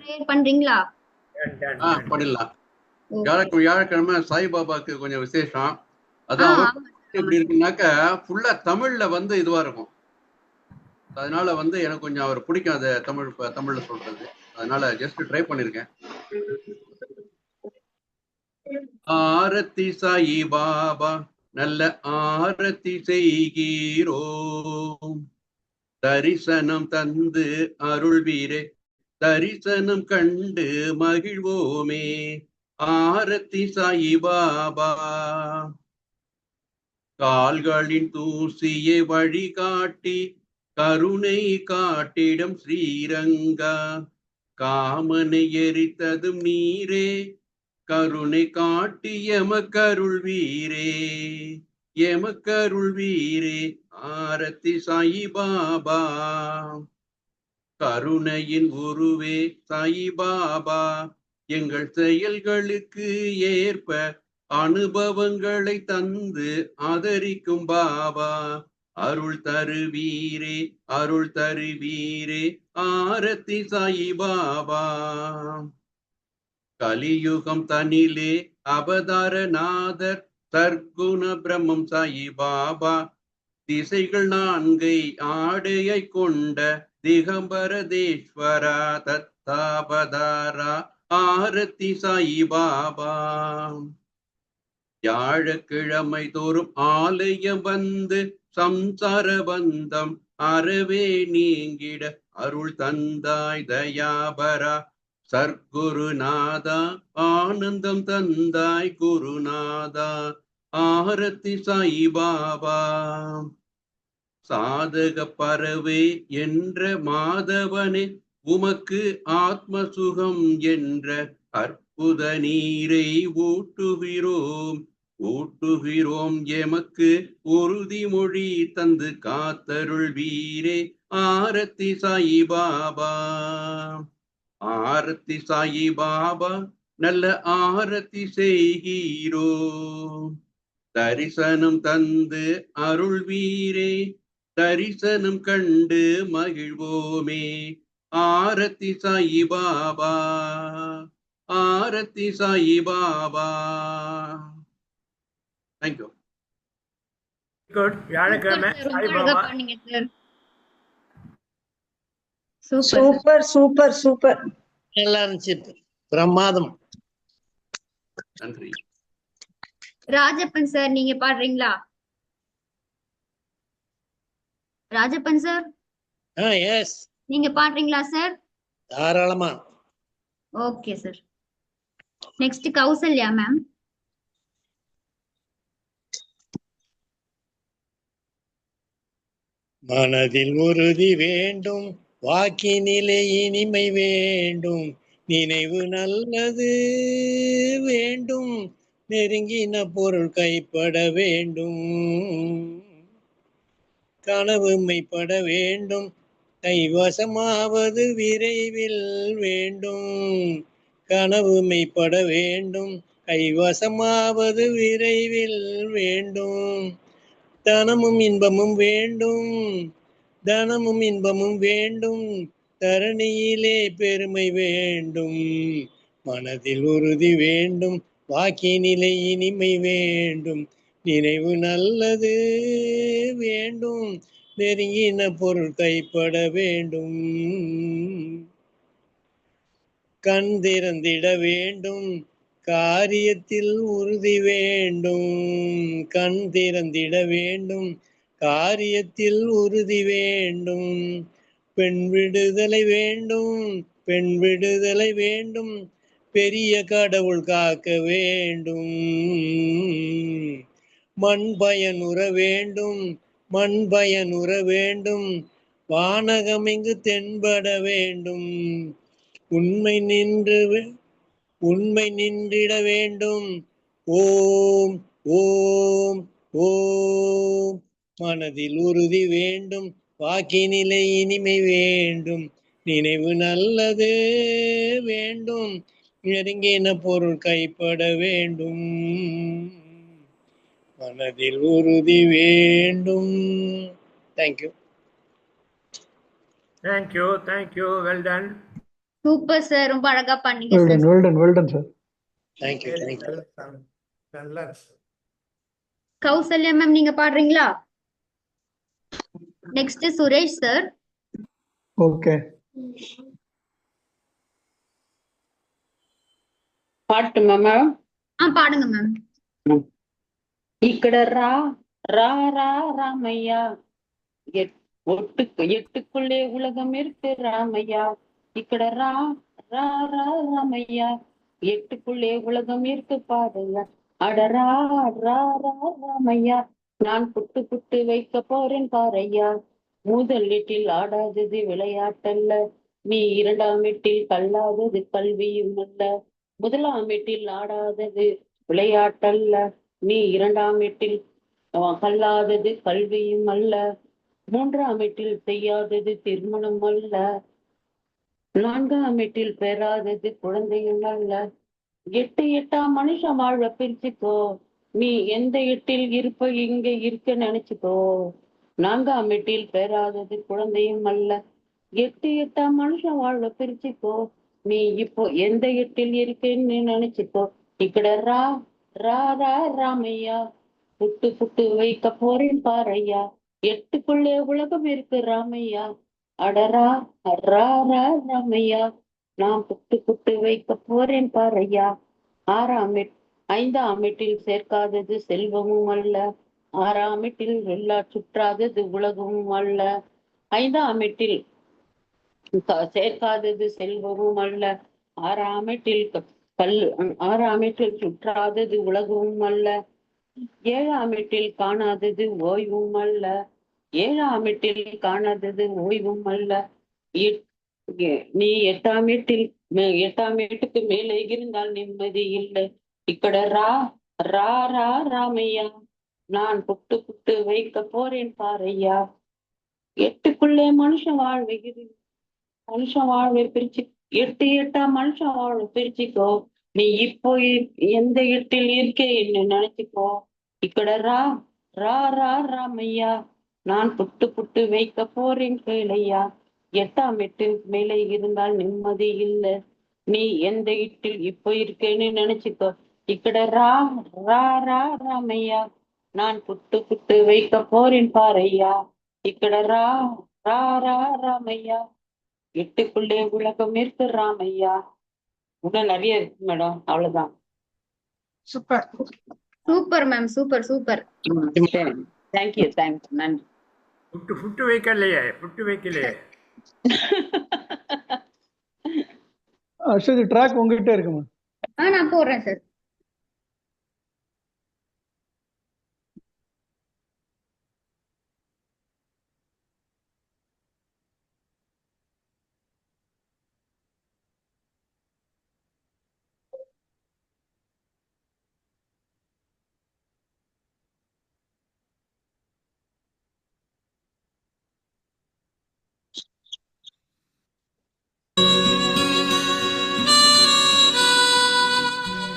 Prayer பண்றீங்களா? பண்ணிடலாம். Okay. வியாழக்கிழமை சாய்பாபாக்கு கொஞ்சம் விசேஷம். அது ஆ அவர் ஆமா சார். எப்படி இருக்குன்னாக்கா ஃபுல்லா தமிழ்ல இதுவா இருக்கும். அதனால எனக்கு கொஞ்சம் அவர் பிடிக்கும் அதை தமிழ்ல சொல்றது. அதனால ஜஸ்ட் ட்ரை பண்ணிருக்கேன். ஆரத்தி சாயி பாபா நல்ல ஆரத்தி செய்கிறோம், தரிசனம் தந்து அருள்வீரே தரிசனம் கண்டு மகிழ்வோமே. ஆரத்தி சாயி பாபா கால்களின் தூசியை வழிகாட்டி கருணை காட்டிடம் ஸ்ரீரங்கா, காமனை எரித்ததும் நீரே கருணை காட்டி எமக்கருள் வீரே எமக்கருள் வீரே. ஆரத்தி சாயி பாபா கருணையின் குருவே சாயி பாபா, எங்கள் செயல்களுக்கு ஏற்ப அனுபவங்களை தந்து ஆதரிக்கும் பாபா, அருள் தருவீரே அருள் தருவீரே. ஆரத்தி சாயி பாபா கலியுகம் தனிலே அவதாரநாதர் சர்க்குண பிரம்மம் சாயி பாபா, திசைகள் நான்கை ஆடையை கொண்ட திகம்பரதேஸ்வரா தத்தாபதாரா. ஆரத்தி சாயி பாபா வியாழக்கிழமை தோறும் ஆலயம் வந்து சம்சார பந்தம் அறவே நீங்கிட அருள் தந்தாய் தயாபரா. சர்க்குருநாதா ஆனந்தம் தந்தாய் குருநாதா. ஆரத்தி சாயி பாபா சாதக பறவை என்ற மாதவனே, உமக்கு ஆத்ம சுகம் என்ற அற்புத நீரை ஊட்டுகிறோம் ஊட்டுகிறோம், எமக்கு உறுதிமொழி தந்து காத்தருள் வீரே. ஆரத்தி சாயி பாபா ஆரத்தி சாயி பாபா நல்ல ஆரத்தி செய்கிறோம், தரிசனம் தந்து அருள் வீரே தரிசனம் கண்டு மகிழ்வோமே. ஆரத்தி சாயி பாபா ஆரத்தி சாயி பாபா. தேங்க்யூ. குட். வியாழக்கிழமை அழகா பண்ணீங்க சார். Super super super. நல்லா இருந்துச்சு, பிரமாதம். நன்றி. ராஜப்பன் சார் நீங்க பாடுறீங்களா? ராஜப்பன் சார் எஸ், நீங்க பாடுறீங்களா சார்? தாராளமா. Okay sir. Next Kausalya ma'am. மனதில் உறுதி வேண்டும், வாக்கினிலே இனிமை வேண்டும், நினைவு நல்லது வேண்டும், நெருங்கின பொருள் கைப்பட வேண்டும், கனவு மெய்ப்பட வேண்டும், கைவசமாவது விரைவில் வேண்டும், கனவு மெய்ப்பட வேண்டும், கைவசமாவது விரைவில் வேண்டும், தனமும் இன்பமும் வேண்டும், தனமும் இன்பமும் வேண்டும், தரணியிலே பெருமை வேண்டும், மனதில் உறுதி வேண்டும், வாக்கினிலே இனிமை வேண்டும், நினைவு நல்லது வேண்டும், நெருங்கின பொருள் கைப்பட வேண்டும், கண் திறந்திட வேண்டும், காரியத்தில் உறுதி வேண்டும், கண் திறந்திட வேண்டும், காரியத்தில் உறுதி வேண்டும், பெண் விடுதலை வேண்டும், பெண் விடுதலை வேண்டும், பெரிய கடவுள் காக்க வேண்டும், மண் பயனுற வேண்டும், மண் பயனுற வேண்டும், வானகம் இங்கு தென்பட வேண்டும், உண்மை நின்றிட வேண்டும், ஓம் ஓம் ஓம், மனதில் உறுதி வேண்டும், வாக்கினிலை இனிமை வேண்டும், நினைவு நல்லது வேண்டும், நெருங்கின பொருள் கைப்பட வேண்டும், மனதில் உறுதி வேண்டும். Thank you. Thank you. Well done. Super sir, ரொம்ப அழகா பண்ணீங்க Well sir. done, well done, well done, sir. Thank you thank you. நல்லா கௌசல்யா மேம் நீங்க பாடுறீங்களா? Next Suresh sir. Okay. பாட்டுமா மேம்? பாடுங்க மேம். ఇక్కడ రా రా రా ராமையா, எட்டுக்குள்ளே உலகம் இருக்கு ராமையா. ఇక్కడ రా రా రా ராமையா, எட்டுக்குள்ளே உலகம் இருக்கு பாருங்க. அடரா ரா ரா ராமையா, நான் புட்டு புட்டு வைக்க போறேன் பாரையா. முதல் வீட்டில் ஆடாதது விளையாட்டல்ல, நீ இரண்டாம் வீட்டில் கல்லாதது கல்வியும் அல்ல. முதலாம் வீட்டில் ஆடாதது விளையாட்டல்ல, நீ இரண்டாம் வீட்டில் கல்லாதது கல்வியும் அல்ல. மூன்றாம் வீட்டில் செய்யாதது திருமணம் அல்ல. நான்காம் வீட்டில் பெறாதது குழந்தையும் அல்ல. எட்டாம் மனுஷன் வாழ்வ பிரிச்சுக்கோ, நீ எந்த எட்டில் இருப்ப இங்க இருக்க நினைச்சுக்கோ. நான்காம் வீட்டில் பெறாதது குழந்தையும் அல்ல. எட்டாம் மனுஷன் வாழ்வ பிரிச்சுக்கோ, நீ இப்போ எந்த எட்டில் இருக்கேன்னு நினைச்சுக்கோ. ఇక్కడ రా రా రా ராமையா, புட்டு புட்டு வைக்க போறேன் பாரையா. எட்டுக்குள்ளே உலகம் இருக்கு ராமையா. அடரா ரா ரா ராமையா, நான் புட்டு புட்டு வைக்க போறேன் பாரையா. ஐந்தாம் வீட்டில் சேர்க்காதது செல்வமும் அல்ல. ஆறாம் வீட்டில் எல்லா சுற்றாதது உலகமும் அல்ல. ஐந்தாம் வீட்டில் சேர்க்காதது செல்வமும் அல்ல. ஆறாம் வீட்டில் சுற்றாதது உலகமும் அல்ல. ஏழாம் வீட்டில் காணாதது ஓய்வும் அல்ல. ஏழாம் வீட்டில் காணாதது ஓய்வும் அல்ல. நீ எட்டாம் வீட்டுக்கு மேலே இருந்தால் நிம்மதி இல்லை. ఇక్కడ రా రా రా ராமையா, நான் புட்டு புட்டு வைக்க போறேன் பாரையா. எட்டுக்குள்ளே மனுஷன் வாழ்வை பிரிச்சு எட்டாம் மனுஷன் வாழ்வை பிரிச்சுக்கோ, நீ இப்போ எந்த எட்டில் இருக்கே என்ன நினைச்சுக்கோ. ఇక్కడ రా రా రా ராமையா, நான் புட்டு புட்டு வைக்க போறேன் கேளையா. எட்டாம் எட்டு மேலே இருந்தால் நிம்மதி இல்லை, நீ எந்த இட்டில் இப்போ இருக்கேன்னு நினைச்சுக்கோ. ఇక్కడ రా రా రా ராமையா, நான் புட்டு புட்டு வைக்க போறேன் பாரையா. ఇక్కడ రా రా రా ராமையா, எட்டுக்குள்ளே உலகம் இருக்கு ராமையா. இன்னும் நிறைய இருக்கு மேடம், அவ்வளவுதான். Super super ma'am, super super. Thank you thank you, நன்றி. புட்டு வைக்கலையே, புட்டு வைக்கலையே. Actually, track உங்ககிட்ட இருக்குமா? நான் போடுறேன் சார்.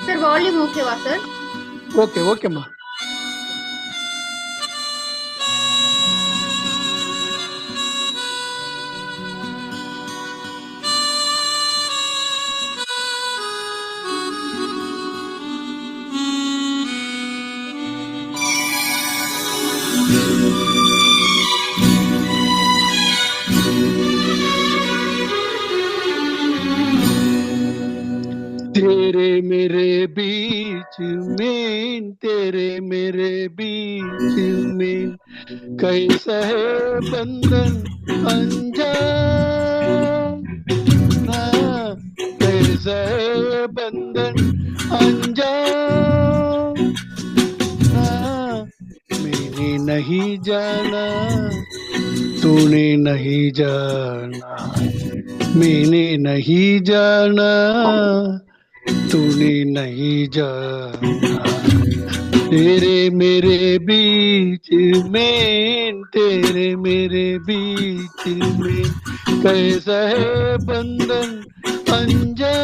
சார் வால்யூம் ஓகேவா சார்? Okay, okay மா. तेरे मेरे बीच में, तेरे मेरे बीच में कैसा है बंधन अनजान, कैसा है बंधन अनजान। मैंने नहीं जाना, तूने नहीं जाना, मैंने नहीं जाना, तूने नहीं जाना। तेरे मेरे बीच में, तेरे मेरे बीच में कैसा है बंधन अनजान।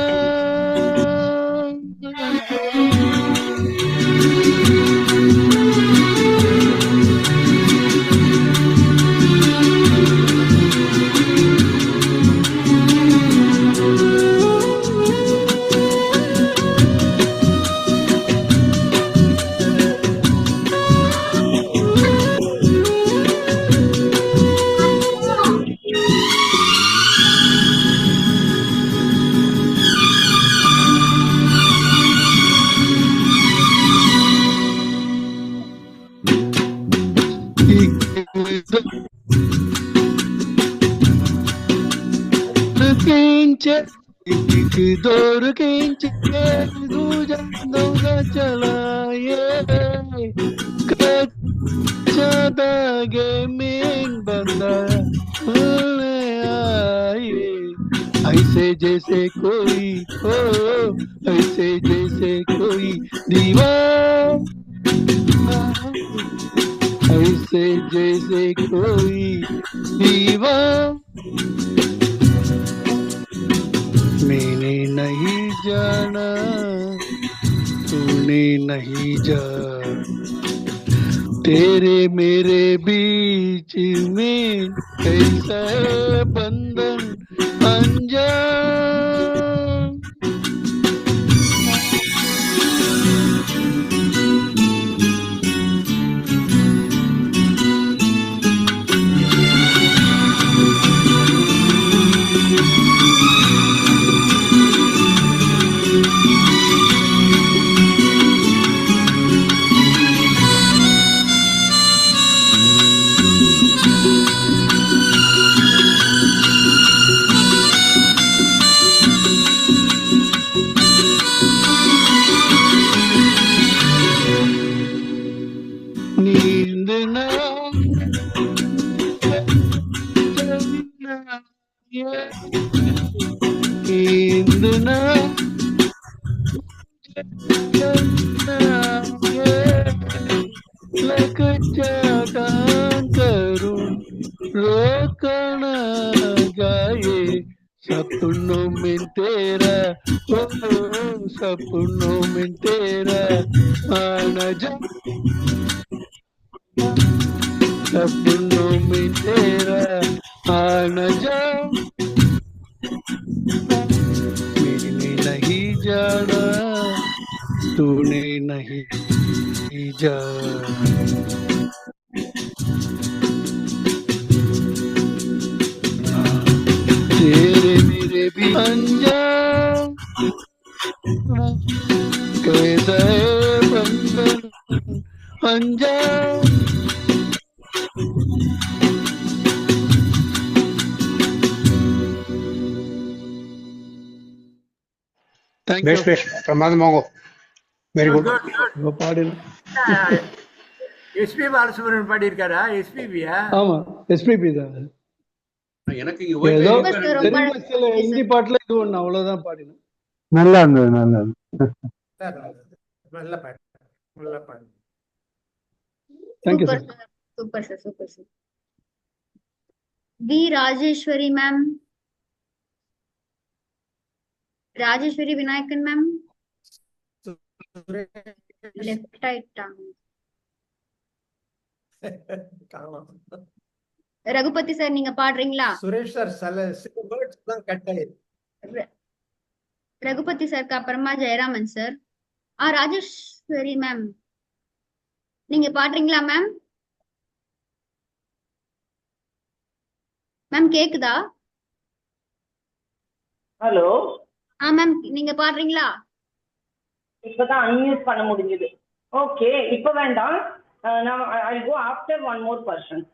खींचे एक दौर खींचे दूजा दौरा चला ये कच्चा धागे में बंधा आए ऐसे जैसे कोई हो ऐसे जैसे कोई दीवार ऐसे जैसे कोई दीवार मैंने नहीं जाना तूने नहीं जाना तेरे मेरे बीच में कैसा है बंधन अनजान नींद न चलना ये नींद न चलना ये लग जाता करूं रोकना जाए सपनों में तेरा ओ सपनों में तेरा आना जा सपनों में तेरा आना जा मैंने नहीं जाना तूने नहीं जाना तेरे मेरे भी अनजान कैसा है बंधन अनजान थैंक यू பெஸ்ட் பெஸ்ட் பிரமாதம் வாங்கோ வெரி குட் பாடு எஸ்பி பாலசுப்ரமணியன் பாடியிருக்காரா எஸ்பிபியா? ஆமா எஸ்பிபி தான் எனக்கு இங்க ஏதோ ஒய்ஃபை Super sir, ரொம்ப தெரிஞ்ச சில ஹிந்தி பாட்டுல இது ஒண்ணு அவ்வளவுதான் பாடினேன் நல்லா இருந்தது நல்லா இருந்தது நல்ல பாட்டு, நல்ல பாட்டு. Thank you super sir sir, super sir, super sir. V Rajeshwari ma'am, Rajeshwari Vinayakan ma'am, left right tongue. காணோம். ரகுபதி சார் நீங்க பாடுறீங்களா? சுரேஷ் சார் சில வேர்ட்ஸ் தான் கட் ஆயிருக்கு. ரகுபதி சாருக்கு அப்புறமா ஜெயராமன் சார். ராஜேஸ்வரி மேம் நீங்க பாடுறீங்களா மேம்? மேம் கேக்குதா? ஹலோ, மேம் நீங்க பாடுறீங்களா? இப்பதான் அன்மியூட் பண்ண முடிஞ்சது. ஓகே, இப்ப வேண்டாம். நான் I go after one more person.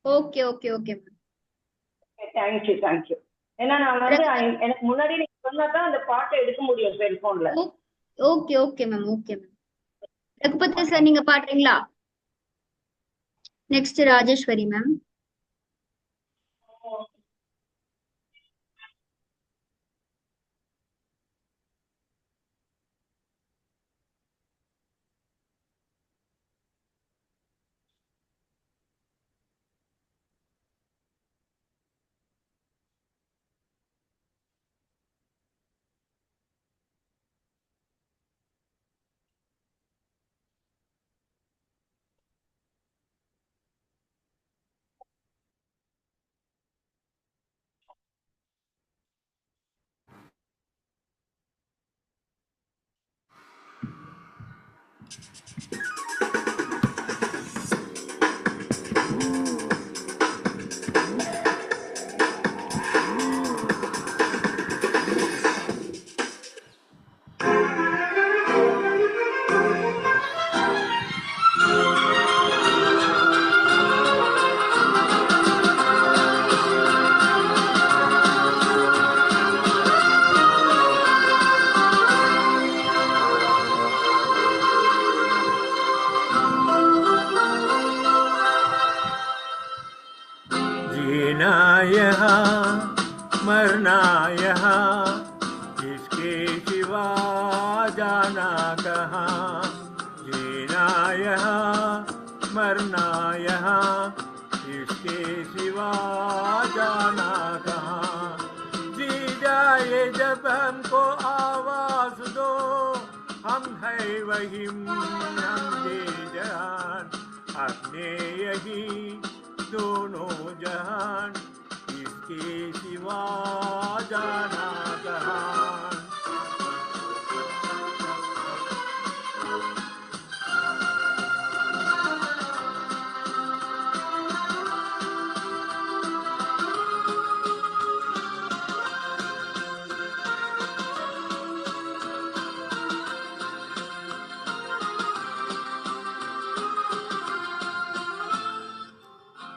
Okay okay okay ma'am. Thank you thank you. ஏன்னா நான் வந்து எனக்கு முன்னாடி நீங்க சொன்னாதான் அந்த பாட்டை எடுக்க முடியும் செல்போன்ல. Okay okay ma'am, okay ma'am. Raghupathi sir நீங்க பாடுறீங்களா? Next Rajeswari ma'am. सिवा जाना कहाँ, जीना यहाँ मरना यहाँ, इसके सिवा जाना कहाँ। जी जाए जब हमको आवाज दो, हम है वही हम दे जहान, अपने यही दोनों जहान, इसके सिवा जाना कहाँ।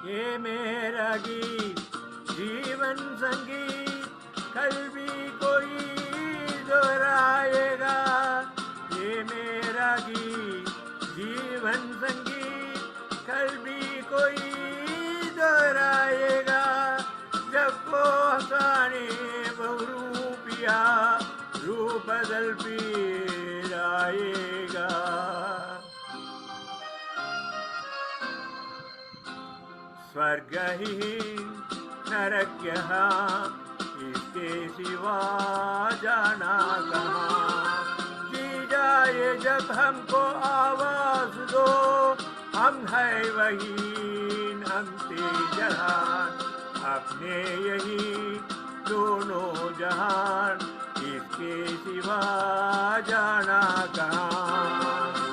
ये मेरा गीत जीवन संगीत, कल भी कोई दोहराएगा। ये मेरा गीत जीवन संगीत, कल भी कोई दोहराएगा। जब को हंसाने बहुरूपिया, रूप बदल फिर आएगा। स्वर्ग ही नरक यहाँ, इसके सिवा जाना कहाँ। जी जाए जब हमको आवाज दो, हम है वही हमसे जहान, अपने यही दोनों जहान, इसके सिवा जाना कहाँ।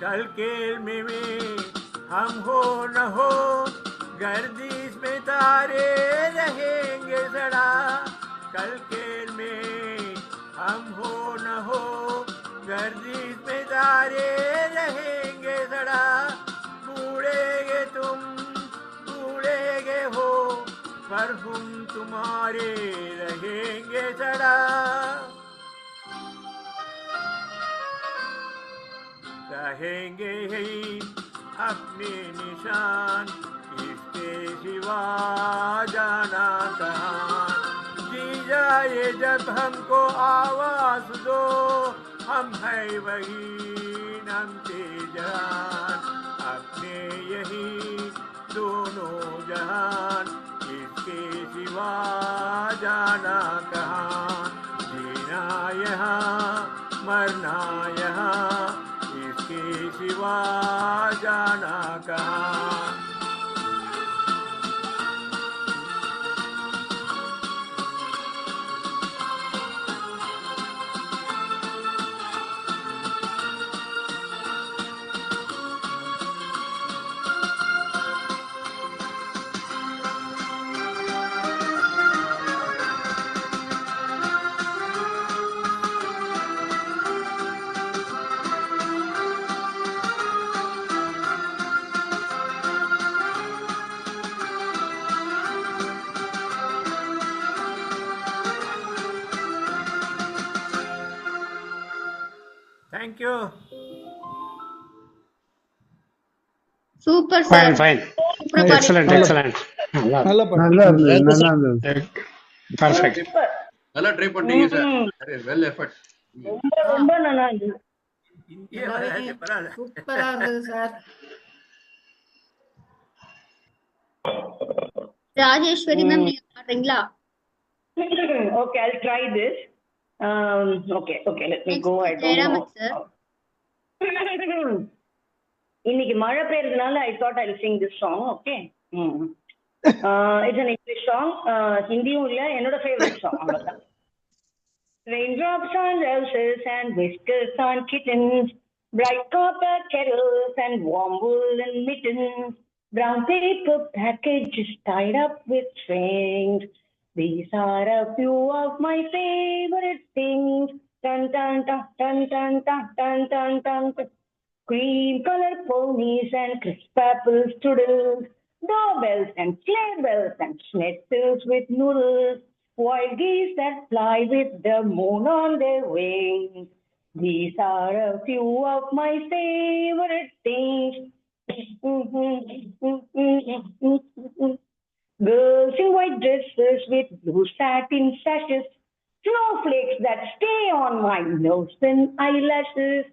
कल खेल में हम हो न हो, गर्दिश में तारे रहेंगे सड़ा। कल खेल में हम हो न हो, गर्दिश में तारे रहेंगे सड़ा। बूढ़ेगे तुम बूढ़ेगे हो, पर हम तुम्हारे रहेंगे सड़ा। रहेंगे ही अपने निशान, इसके सिवा जाना कहाँ। जी जाए जब हमको आवाज दो, हम है वही नामते जहान, अपने यही दोनों जहान, इसके सिवा जाना कहाँ। जीना यहाँ मरना यहाँ, इसके सिवा जाना कहाँ। Thank you. Super fine sir. Fine சூப்பரா பாடி எக்ஸலண்ட் எக்ஸலண்ட் நல்ல பாட்டு. நல்லா இருந்தது நல்லா இருந்தது பர்ஃபெக்ட். நல்லா ட்ரை பண்ணீங்க சார், வெல் எஃபர்ட். ரொம்ப நல்லா இருந்தது. இந்தியா வராது, பரவாயில்ல. சூப்பரா இருந்தது சார். ராஜேஸ்வரி மேம் நீங்க பாடுறீங்களா? Okay, I'll try this. Okay, let me go. I don't know. Jayaraman sir. இன்னைக்கு மழை பெய்யறதுனால I thought I'll sing this song. Okay. It's an English song. ஹிந்தியும் இல்ல, என்னோட ஃபேவரட் சாங், அவ்வளவுதான். Raindrops on roses and whiskers on kittens, bright copper kettles and warm woolen mittens, brown paper packages tied up with strings. These are a few of my favorite things. Dun dun dun dun dun dun dun dun dun. Cream-colored ponies and crisp apple strudels, doorbells and sleigh bells and schnitzels with noodles, wild geese that fly with the moon on their wings. These are a few of my favorite things. Girls in white dresses with blue satin sashes, snowflakes that stay on my nose and eyelashes,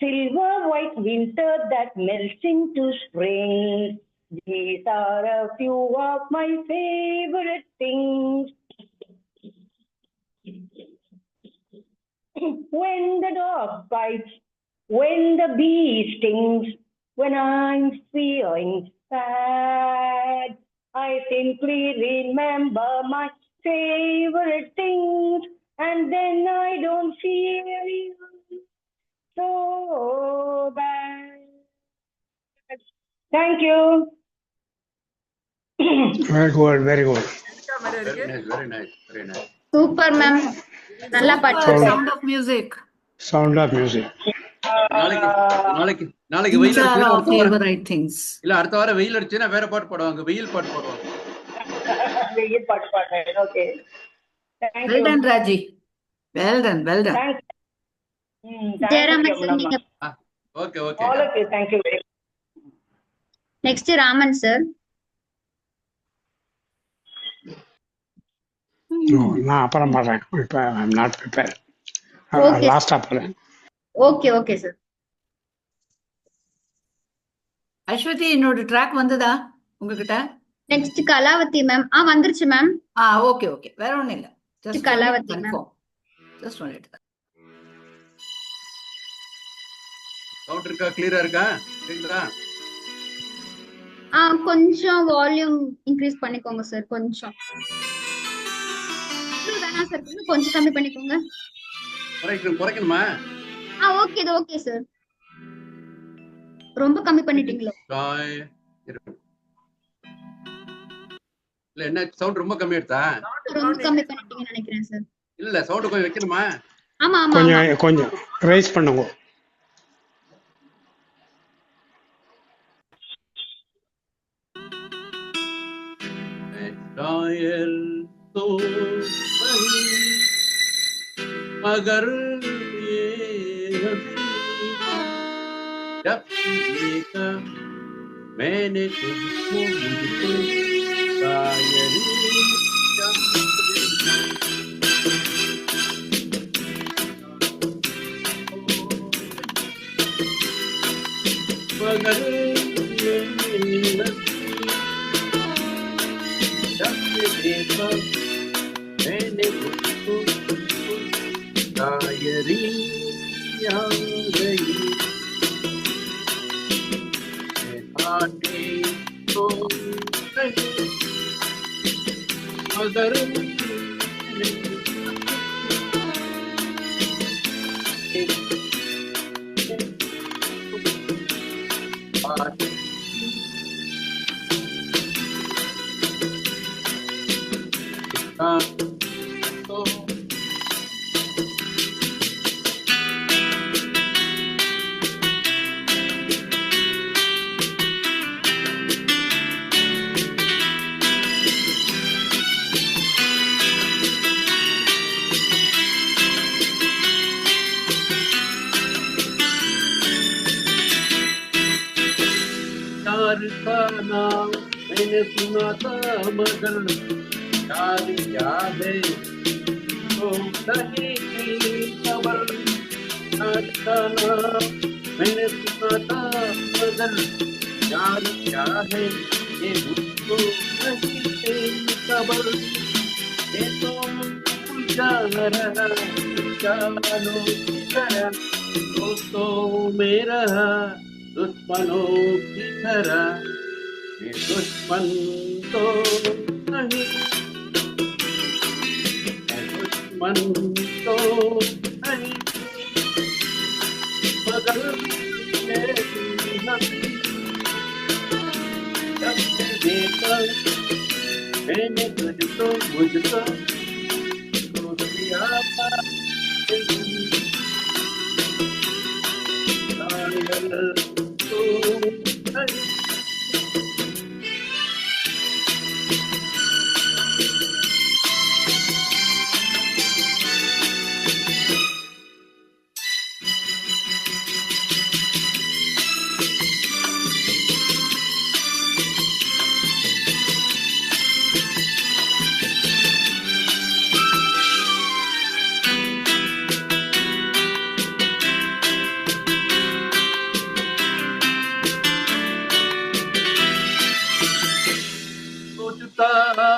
silver white winter that melts into spring. These are a few of my favorite things. When the dog bites, when the bee stings, when I'm feeling sad, I simply remember my favorite things, and then I don't feel so bad. Thank you. Very good, very good. Very nice. Super ma'am, நல்லா பாட்டு. Sound of music. Sound of music. நாளைக்கு வெயில் These are our அடிச்சுன்னா favorite things. இல்ல அடுத்த வாரம் வெயில் அடிச்சுன்னா வேற பாட்டு பாடுவாங்க, வெயில் பாட்டு பாடுவாங்க. வெயில் பாட்டு பாடுறேன். Okay. Thank Well you. done, Raji. Well done, well done. Thank you. Jayaraman sir நீங்க. ஓகே. All of you, thank you very much. Next Raman sir. நான் அப்புறம் பாடுறேன். இப்போ ஐம் நாட் ப்ரிப்பேர். Okay. லாஸ்டா பாடுறேன். Okay sir. அஸ்வதி, என்னோட ட்ராக் வந்ததா உங்ககிட்ட? Next Kalavathi ma'am. வந்துருச்சு மேம். ஓகே. வேற ஒண்ணும் இல்ல. Just Kalavathi confirm. Ma'am. Just one minute. Sound இருக்கா? கிளியரா இருக்கா? கேக்குதா? கொஞ்சம் வால்யூம் இன்க்ரீஸ் பண்ணிக்கோங்க சார். கொஞ்சம் வேணாம் சார், கொஞ்சம் கம்மி பண்ணிக்கோங்க. குறைக்கணுமா? Okay sir. ரொம்ப கம்மி பண்ணிட்டீங்களோ? இல்ல என்ன சவுண்ட் ரொம்ப கம்மி எடுத்தா? ரொம்ப கம்மி பண்ணிட்டீங்கன்னு நினைக்கிறேன் சார். இல்ல சவுண்ட் கொஞ்சம் வைக்கணுமா? ஆமா. கொஞ்சம் ரைஸ் பண்ணுங்க. शायर तो नहीं मगर ये हंसी जब देखा मैंने तुझको मुझको शायरी मगर ये हंसी देखा मैंने तुझको शायरी आ गई आने तो नहीं मगर तो यार का नाम मैंने सुना था मगर यार क्या है तो नहीं की खबर। यार का नाम मैंने सुना था मगर यार क्या है ये मुझको नहीं की खबर। ये तो उलझा रहा जानो की तरह दोस्तों में रहा दुश्मनों की तरह। ये दुश्मन तो नहीं दुश्मन तो नहीं मगर मेरी हंसी जब से देखा मैंने तुझको मुझको छोड़ दिया था। தோணடி. सोचता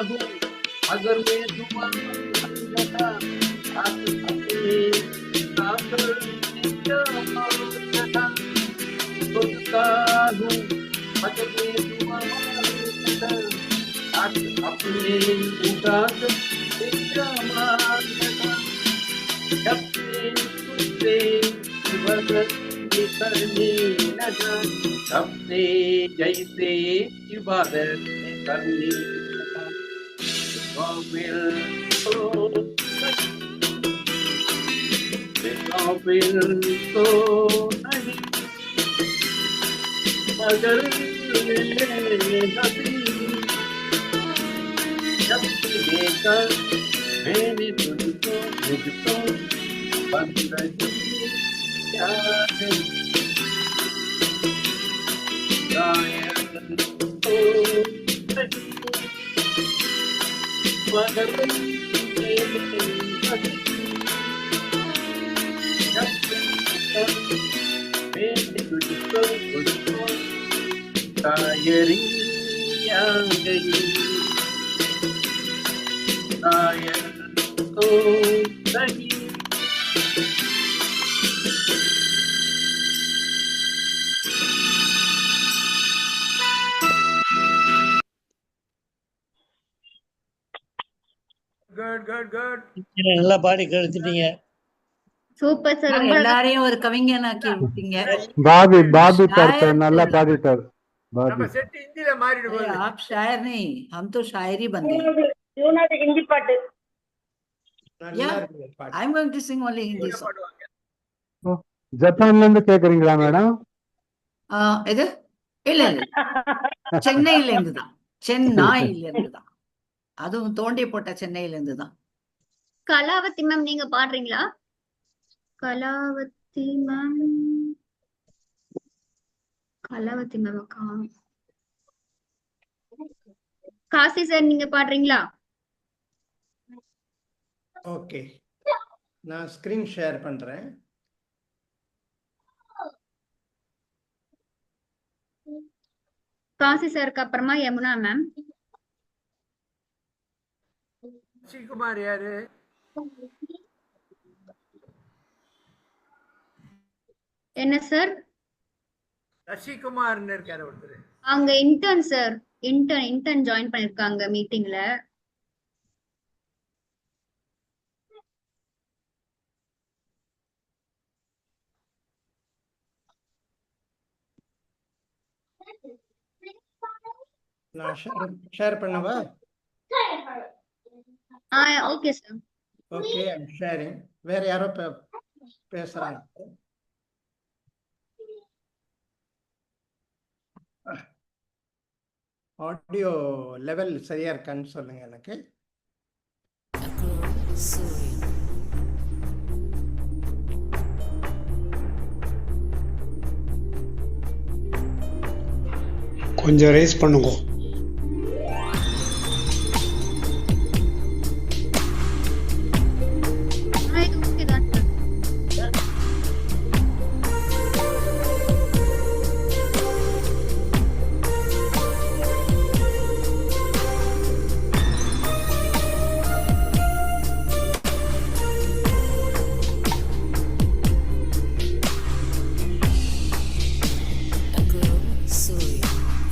हूँ अगर मैं तुम्हारा साथ अपने साथ क्या मांगता। सोचता हूँ अगर मैं तुम्हारा साथ अपने साथ क्या मांगता। जब से तुझसे इबादत करने लगा तब से जैसे इबादत करने लगा। काबिल तो नहीं मगर जब से देखा मैंने तुझको मुझको बंदगी याद शायद तो नहीं मगर मैंने तुझको शायरी आ गई शायद तो नहीं। Good good good. நல்லா பாடி கெடுத்துட்டீங்க. சூப்பர் சார், ரொம்ப அழகா எல்லாரையும் ஒரு கவிஞனாக்கி விட்டீங்க. பாபி பாடிட்டார், நல்லா பாடிட்டார் நம்ம பாபி. செட் ஹிந்தில மாறிடு போகுது. आप शायर नहीं, हम तो शायरी बन गए. இவனோட ஹிந்தி பாட்டு நல்லா Yeah. இருக்குது பாட்டு. I'm going to sing only Hindi song. ஜப்பான்ல இருந்து கேக்குறீங்களா மேடம்? இது இல்ல இல்ல சென்னையில இருந்து தான், சென்னையில இருந்து தான், அதுவும் தோண்டி போட்ட சென்னையில இருந்து தான். கலாவதி மேம் நீங்க பாடுறீங்களா? Kalavathi ma'am, Kalavathi ma'am Kasi sir நீங்க பாடுறீங்களா? ஓகே, நான் ஸ்கிரீன் ஷேர் பண்றேன். காசி சாருக்கு அப்புறமா யமுனா மேம். சசிகுமார் யாரு? என்ன சார்? சசிகுமார்னு இருக்காரு ஒருத்தர். அங்க இன்டர்ன் சார், இன்டர்ன் ஜாயின் பண்ணிருக்காங்க மீட்டிங்ல. நான் ஷேர் பண்ணவா? Okay sir. ஓகே, ஐ அம் ஷேரிங். வேற யாரோ பேசுறாங்க. ஆடியோ லெவல் சரியா இருக்கான்னு சொல்லுங்க எனக்கு. கொஞ்சம் ரைஸ் பண்ணுங்க. ஓகே தான் சார்.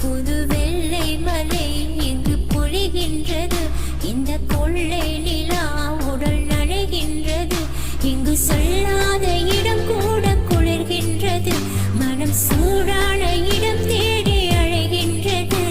புது வெள்ளை மலை இங்கு பொழிகின்றது, இந்த கொள்ளை நிலா உடல் நனைகின்றது, இங்கு சொல்லாத இடம் கூட குளிர்கின்றது, மனம் சூடான இடம் தேடி அழைகின்றது.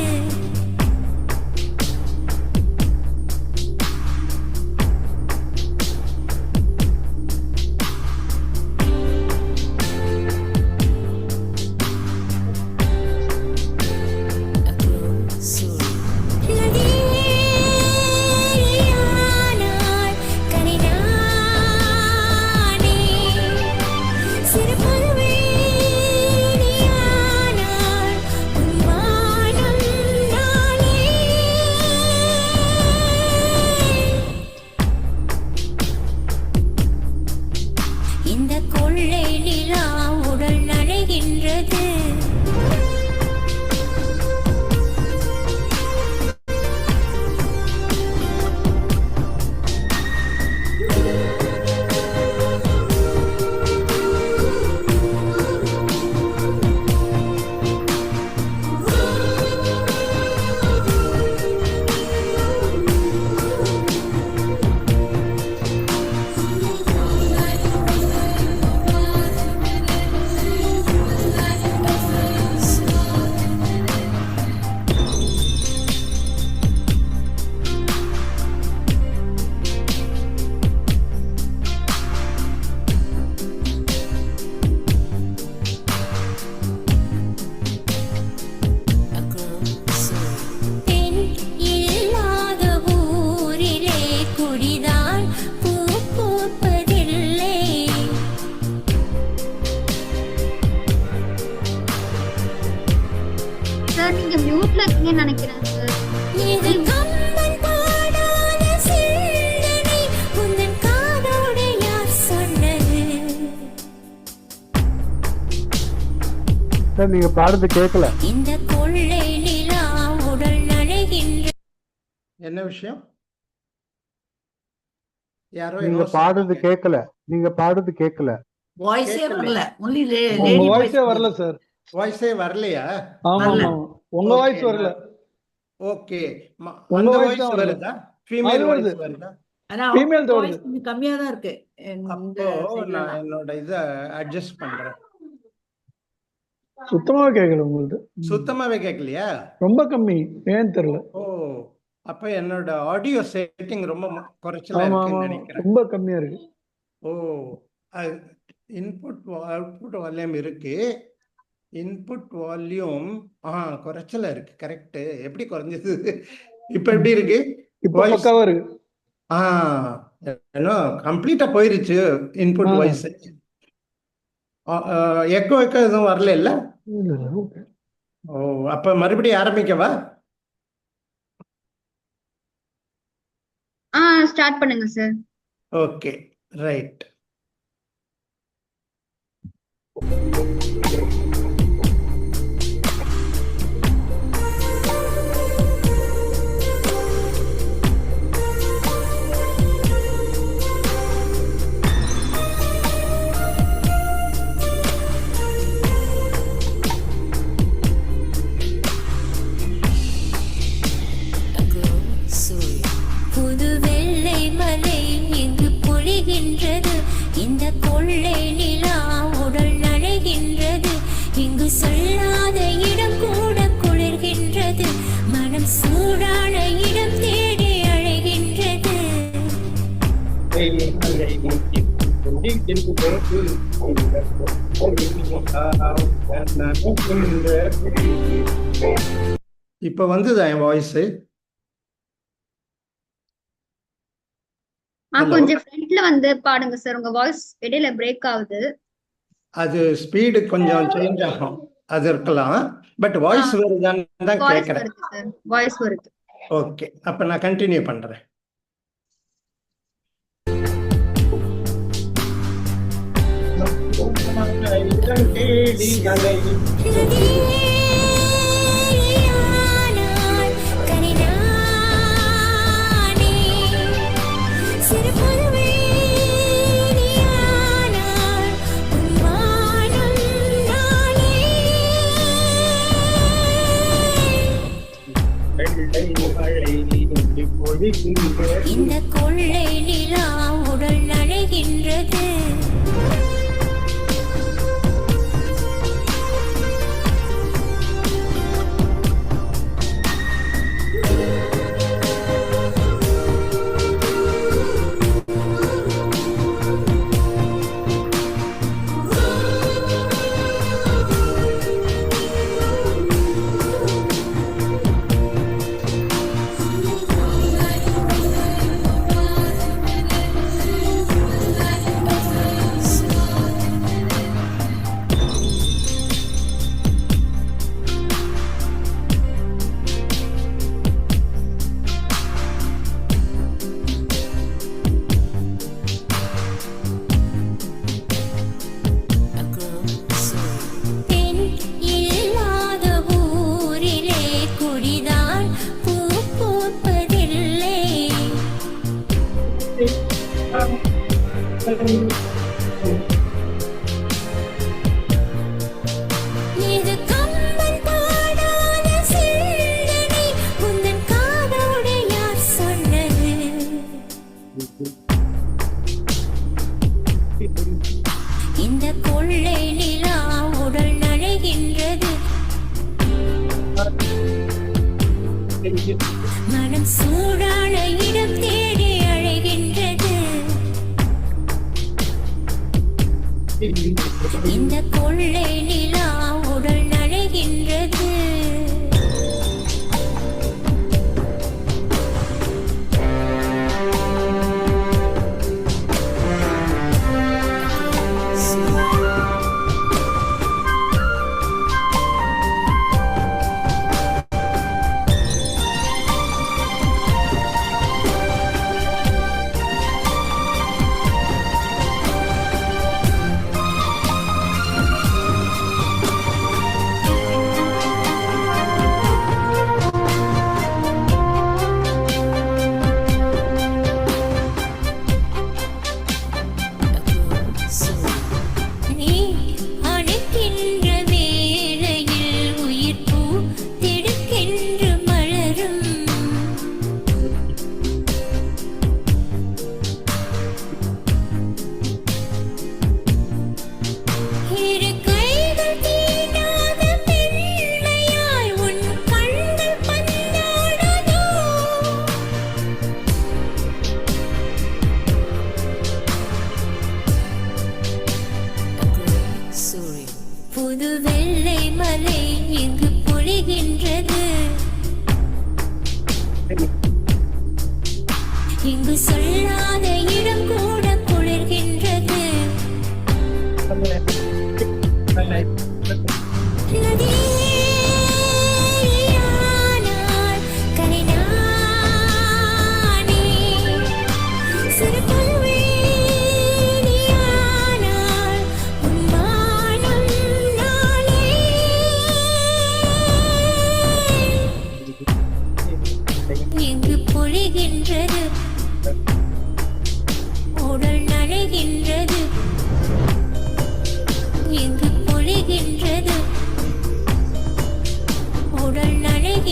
சார், நீங்க மியூட்ல இருக்கீங்கன்னு நினைக்கிறேன் சார். இது கம்பன் பாடாத சிந்தனை உந்தன் காதோடு யார் சொன்னது? சார் நீங்க பாடுறது கேட்கல. இந்த கொள்ளை நிலா உடல் நனைகின்ற என்ன விஷயம்? யாரோ நீங்க பாடுறது கேட்கல. நீங்க பாடுறது கேட்கல. வாய்ஸே வரல. ஒன்லி உங்க லேடி வாய்ஸே வரல சார். வாய்ஸே வரலையா? ஆமா வரல. ஆமா, உங்க வாய்ஸ் வரல. ஓகே, உங்க அந்த voice வாய்ஸ் தான் வருது. வருதா? ஃபீமேல் அது வருது. வாய்ஸ் வருதா? ஆனா Female தான் வாய்ஸ் வருது. கொஞ்சம் கம்மியா தான் இருக்கு. இந்த அப்போ side நான் ல. என்னோட இதை அட்ஜஸ்ட் பண்றேன். சுத்தமாவே கேட்கல உங்களுக்கு. சுத்தமாவே கேட்கலையா? ரொம்ப கம்மி, ஏன்னு தெரியல. ஓ, அப்ப என்னோட ஆடியோ செட்டிங் ரொம்ப குறைச்சலா ஆமா ஆமா இருக்குன்னு ஆமா, நினைக்கிறேன். ரொம்ப கம்மியா இருக்கு. ஓ, இன்புட் அவுட்புட் வால்யூம் இருக்கு. இன்புட் வால்யூம் குறைச்சலா இருக்கு. கரெக்ட். எப்படி குறைஞ்சது? இப்ப எப்படி இருக்கு? இப்போ வாய்ஸ் பக்காவா இருக்கு. ஏன்னா கம்ப்ளீட்டா போயிருச்சு இன்புட் ஆ. வாய்ஸ். எக்கோ எதுவும் வரல இல்ல? இல்ல இல்ல, okay. ஓ, அப்ப மறுபடியும் ஆரம்பிக்கவா? ஸ்டார்ட் பண்ணுங்க சார். Okay, right. புது வெள்ளை மலை இங்கு பொழிகின்றது. இந்த கொள்ளை நிலா உடல் நனைகின்றது. இங்கு சொல்லாத இடம் கூட குளிர்கின்றது. மனம் சூடான இடம் தேடி அழைகின்றது. இப்ப வந்துதா என் வாய்ஸ்? கொஞ்சம் ஃப்ரண்ட்ல வந்து பாடுங்க சார். உங்க வாய்ஸ் இடையில பிரேக் ஆகுது. அது ஸ்பீடு கொஞ்சம் சேஞ்ச் ஆகும், அது இருக்கலாம். பட் வாய்ஸ் வருதான்னு தான் வாய்ஸ் கேட்கறேன். வருது சார், வாய்ஸ் வருது. ஓகே, அப்ப நான் கண்டினியூ பண்றேன். நதியானாள் கனிநானே. சிறு புல்வெளியானாள் உன் வானம் நானே. இந்த கொள்ளை நிலா உடல் நனைகின்றது. பெண் இல்லாத ஊரிலே குடிதான் பூ பூப்பதில்லை. இது கம்பன் பாடாத சிந்தனை உந்தன் காதோடு யார் சொன்னது? இந்த கொள்ளை நிலா உடல் நனைகின்றது. மனம் சூடான இடம் தேடி அழைகின்றது. இந்த கொள்ளை நிலா உடல் நனைகின்றது.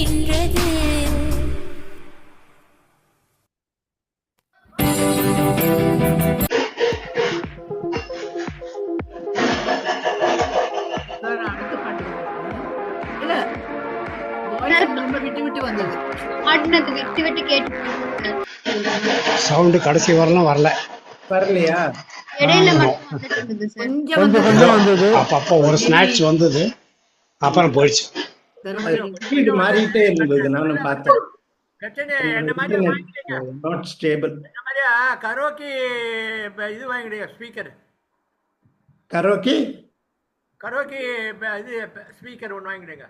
அழைகின்றது. சார், அடுத்த பாட்டு இல்ல voice ரொம்ப விட்டு விட்டு வந்தது. பாடினது விட்டு விட்டு கேட்டு சவுண்டு கடைசி வரலாம் வரல. வரலையா? இடையில மட்டும் வந்துட்டு இருந்தது சார். கொஞ்சம் கொஞ்சம் வந்து கொஞ்சம் வந்தது. அப்பப்போ ஒரு ஸ்நாக்ஸ் வந்தது, அப்புறம் போயிடுச்சு. ஸ்பீடு மாறிட்டே இருந்தது, நானும் பார்த்தேன். கச்சனே என்ன மாதிரி வாங்கிட்டீங்க. Not stable. என்ன மாதிரியா கரோக்கி இது வாங்கிடுங்க ஸ்பீக்கர். கரோக்கி கரோக்கி இது ஸ்பீக்கர் ஒன்று வாங்கிடுங்க.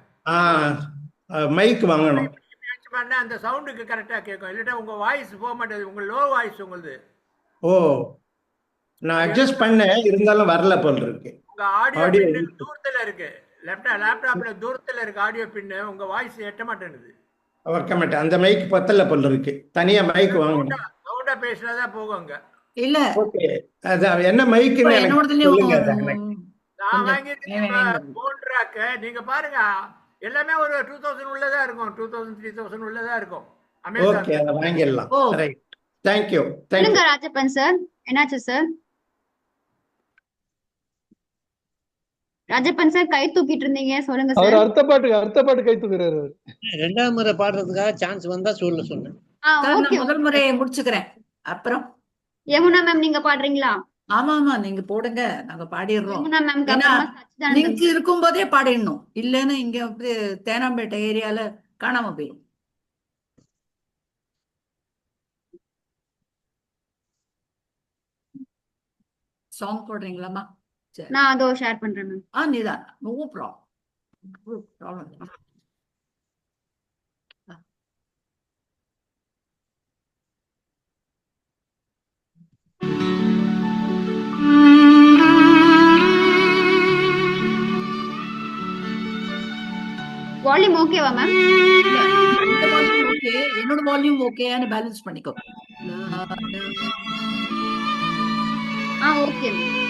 மைக் வாங்கணும். பண்ணா அந்த சவுண்டுக்கு கரெக்டா கேட்கும். இல்லட்டா உங்க வாய்ஸ் போக மாட்டேது. உங்க லோ வாய்ஸ் உங்களுது. ஓ, நான் அட்ஜஸ்ட் பண்ணேன், இருந்தாலும் வரல போல் இருக்கு. உங்க ஆடியோ பின் தூரத்துல இருக்கு. லேப்டாப்ல தூரத்துல இருக்கு ஆடியோ பின்னு. உங்க வாய்ஸ் எட்ட மாட்டேங்குது. வைக்க மாட்டேன், அந்த மைக் பத்தல போல் இருக்கு. தனியா மைக் வாங்கணும். சவுண்டா பேசினாதான் போகுங்க. இல்ல ஓகே, அது என்ன மைக்குன்னு எனக்கு சொல்லுங்க. நான் வாங்கியிருக்கேன் போன் ட்ராக். நீங்க பாருங்க, எல்லாமே ஒரு 2000 உள்ளதா இருக்கும். 2000 3000 உள்ளதா இருக்கும். ஓகே, அதை வாங்கிடலாம். Right, thank you. சொல்லுங்க ராஜப்பன் சார், என்னாச்சு சார்? ராஜப்பன் சார் கை தூக்கிட்டு இருந்தீங்க, சொல்லுங்க அவர் சார். அர்த்த பாட்டு கை தூக்குறாரு. ரெண்டாவது முறை பாடுறதுக்காக சான்ஸ் வந்தா சொன்னேன். ஓகே, முதல் முறையை முடிச்சுக்கிறேன். அப்புறம் யமுனா மேம் நீங்க பாடுறீங்களா? ஆமா ஆமா, நீங்க போடுங்க, நாங்க பாடிடுறோம். யமுனா மேம் லிங்க் இருக்கும் போதே பாடிடணும், இல்லன்னு இங்க வந்து தேனாம்பேட்டை ஏரியால காணாம போயிடும். சாங் போடுறீங்களாமா? சரி, நான் அதோ ஷேர் பண்றேன் மேம். நீதான், நோ ப்ராப்ளம். வால்யூம் ஓகேவா மேம்? ஓகே, என்னோட வால்யூம் ஓகேன்னு பேலன்ஸ் பண்ணிக்கோ. Okay ma'am.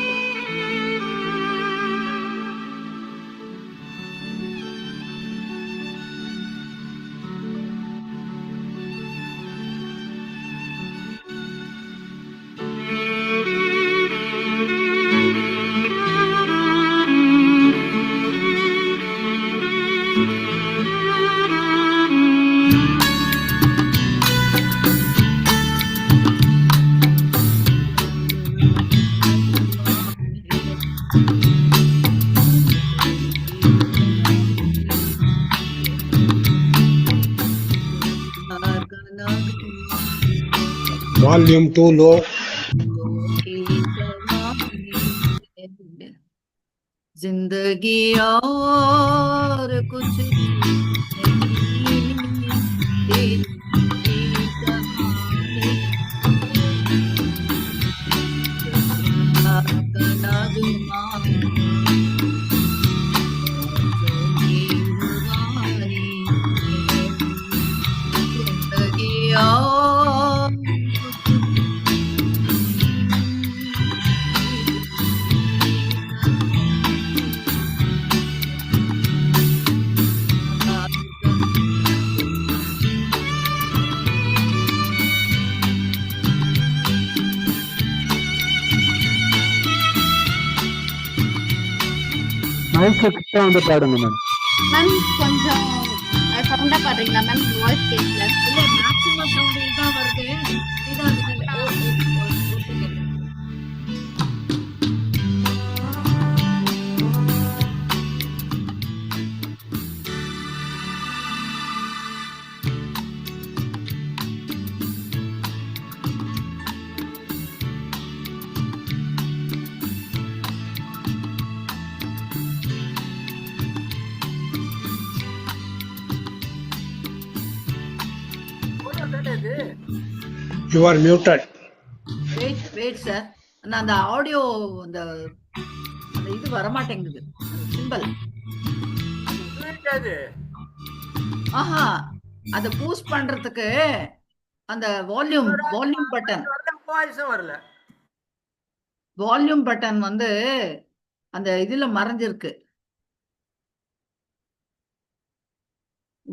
Volume too low. जिंदगी और कुछ नहीं, तेरी कहानी जिंदगी और மைக்கு கிட்ட வந்து பாடுங்க மேம். மேம் கொஞ்சம் சவுண்டா பாடுறீங்களா மேம்? வாய்ஸ் கேட்கல. இல்ல, மேக்ஸிமம் சவுண்ட் இதுதான் வருது. இதான் You are muted. Wait sir, நான் அந்த ஆடியோ அந்த இது வர மாட்டேங்குது, சிம்பல். ஆஹா, அத பூஸ்ட் பண்றதுக்கு அந்த வால்யூம் பட்டன் வரல. வால்யூம் பட்டன் வந்து அந்த இதுல மறைஞ்சிருக்கு.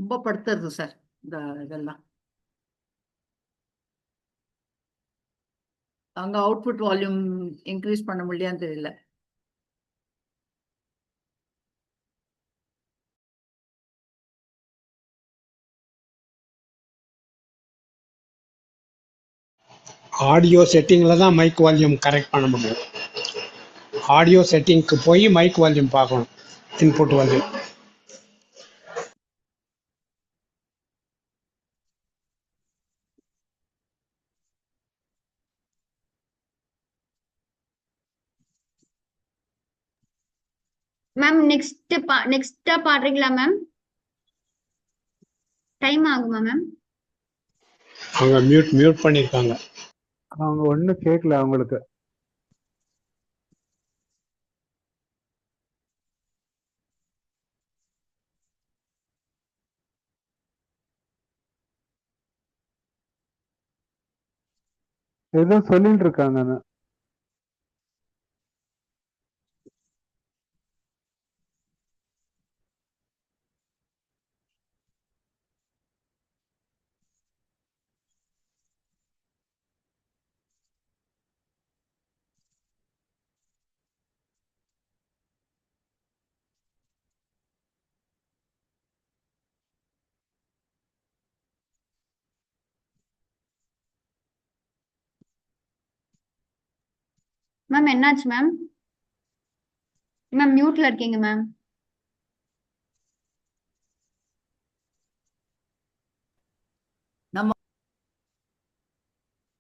ரொம்ப படுத்துறது சார் இந்த இதெல்லாம். அங்க அவுட்புட் வால்யூம் இன்க்ரீஸ் பண்ண முடியான்னு தெரியல. ஆடியோ செட்டிங்ல தான் மைக் வால்யூம் கரெக்ட் பண்ண முடியும். ஆடியோ செட்டிங்க்கு போய் மைக் வால்யூம் பார்க்கணும், இன்புட் வால்யூம். மேம் நெக்ஸ்டா பாடுறீங்களா மேம்? டைம் ஆகுமா மேம்? அவங்க மியூட் பண்ணிருக்காங்க. அவங்க ஒன்றும் கேட்கல அவங்களுக்கு. ஏதோ சொல்லிட்டு இருக்காங்க. மேம் என்னாச்சு மேம்? மேம் மியூட்ல இருக்கீங்க மேம். நம்ம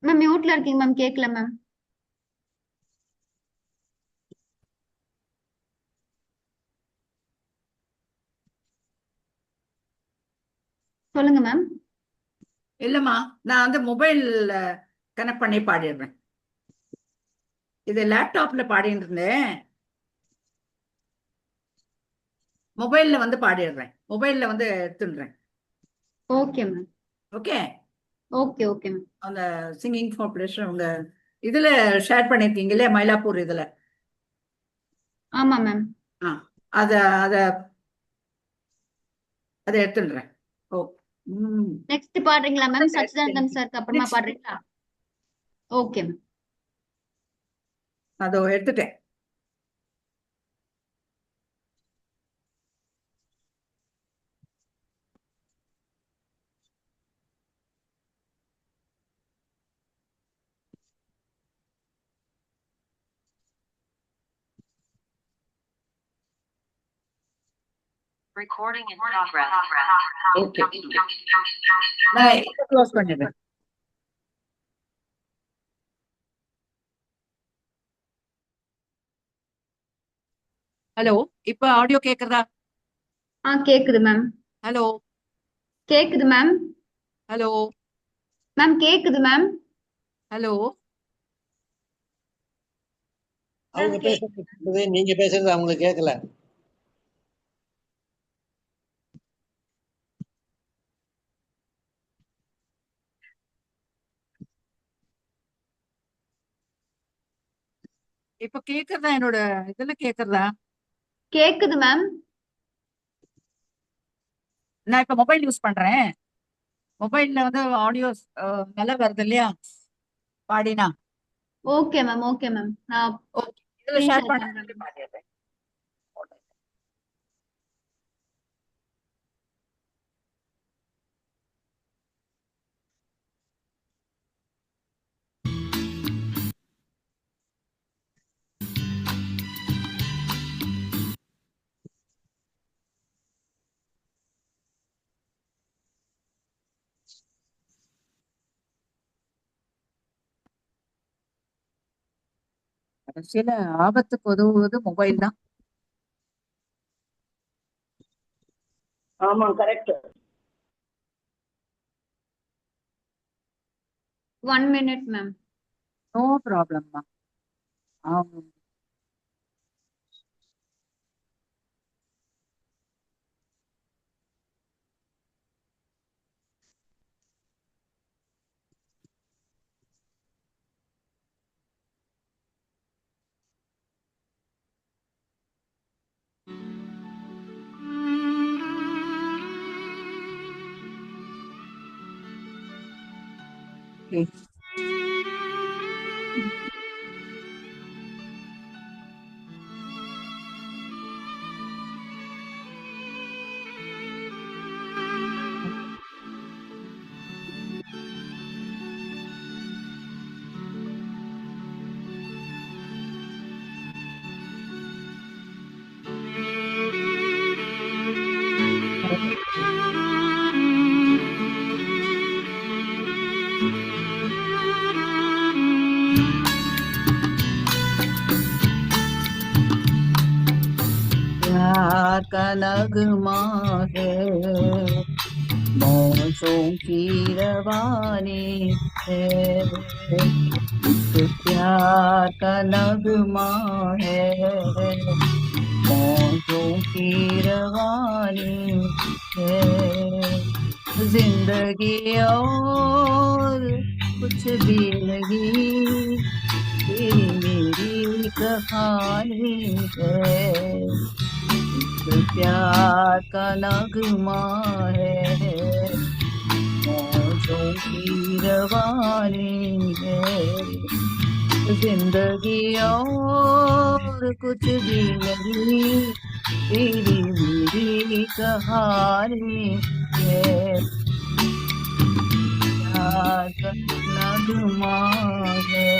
மேம் மியூட்ல இருக்கீங்க மேம், கேட்கல மேம். சொல்லுங்க மேம். இல்லம்மா, நான் வந்து மொபைல்ல கனெக்ட் பண்ணி பாடிடுறேன். இது லேப்டாப்ல பாடிட்டு இருந்தேன், மொபைல்ல வந்து பாடிடுறேன். மொபைல்ல வந்து எடுத்துடுறேன். Okay ma'am. Okay okay okay ma'am. அந்த சிங்கிங் ஃபார் ப்ளஷர் உங்க இதுல ஷேர் பண்ணிருக்கீங்க இல்லையா, மயிலாப்பூர் இதுல. ஆமா மேம். அத அத அதை எடுத்துடுறேன். ஓ நெக்ஸ்ட் பாடுறீங்களா மேம்? சச்சிதானந்தம் சாருக்கு அப்புறமா பாடுறீங்களா? Okay ma'am. அதோ எடுத்துட்டேன். Recording in progress. ஓகே, நான் க்ளோஸ் பண்ணிடுறேன். ஹலோ, இப்ப ஆடியோ கேக்குறதா? கேக்குது மேம். ஹலோ கேக்குது மேம். ஹலோ மேம் கேக்குது மேம். ஹலோ, அவங்க பேசுறது நீங்க பேசுறது அவங்களுக்கு கேட்கல. இப்ப கேக்குறதா? என்னோட இதுல கேக்குறதா? கேக்குது மேம். நான் இப்ப மொபைல் யூஸ் பண்றேன். மொபைல்ல வந்து ஆடியோ நல்லா வருது இல்லையா பாடினா? Okay ma'am. Okay ma'am. நான் ஓகே, இதுல ஷேர் பண்ணி பாடிடுறேன். கடைசியில ஆபத்துக்கு உதவுவது மொபைல் தான். ஆமா, கரெக்ட். 1 minute ma'am. நோ ப்ராப்ளம்மா. प्यार का नगमा है, मौजों की रवानी है। प्यार का नगमा है, मौजों की रवानी है। जिंदगी और कुछ भी नहीं, तेरी मेरी कहानी है। प्यार का नगमा है, मौजों की रवानी है। जिंदगी और कुछ भी नहीं, तेरी मेरी कहानी है। प्यार का नगमा है।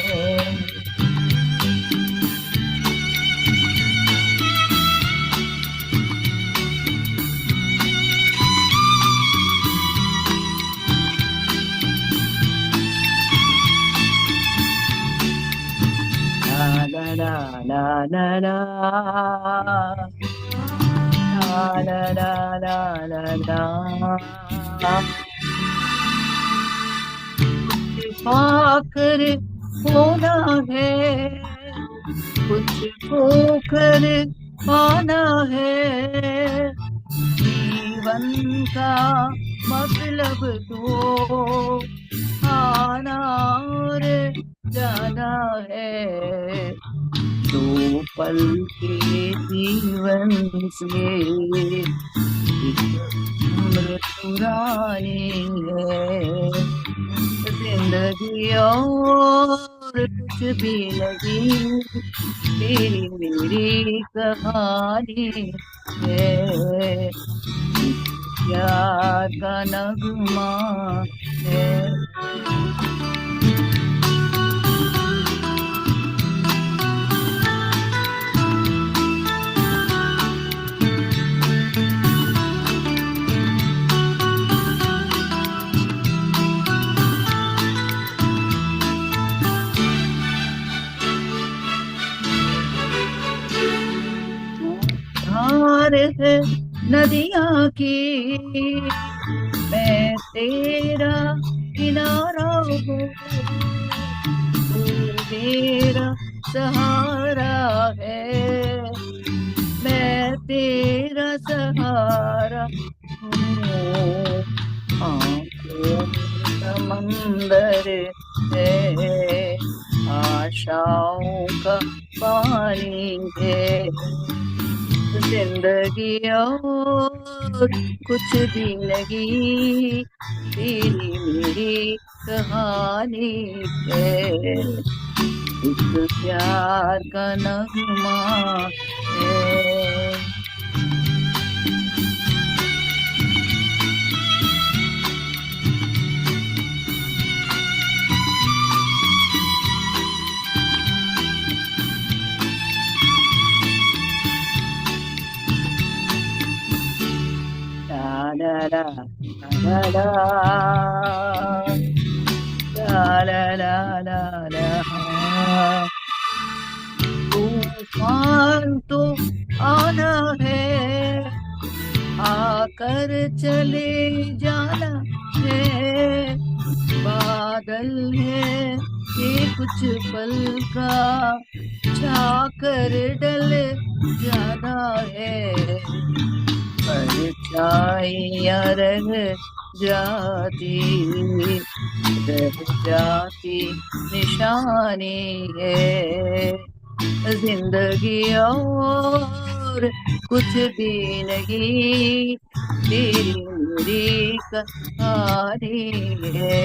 La la la la la la la la la la। पाकर होना है, कुछ खोकर पाना है। जीवन का मतलब तो आना और जाना है। दो पल के जीवन से एक उम्र पुरानी है। जिंदगी और कुछ भी नहीं, तेरी मेरी कहानी है। प्यार का नगमा है। धार है नदियाँ की, मैं तेरा किनारा हूँ। तू मेरा सहारा है, मैं तेरा सहारा हूँ। आँखों में समंदर है, आशाओं का पानी है। जिंदगी और कुछ भी नहीं, तेरी मेरी कहानी है। एक प्यार का नगमा है। La la la la la la la la la। तूफान तो आना है, आकर चले जाना है। बादल है ये कुछ पल का, छाकर डल जाना है। परछाइयाँ रह जाती निशानी है। जिंदगी और कुछ भी नहीं, तेरी मेरी कहानी है।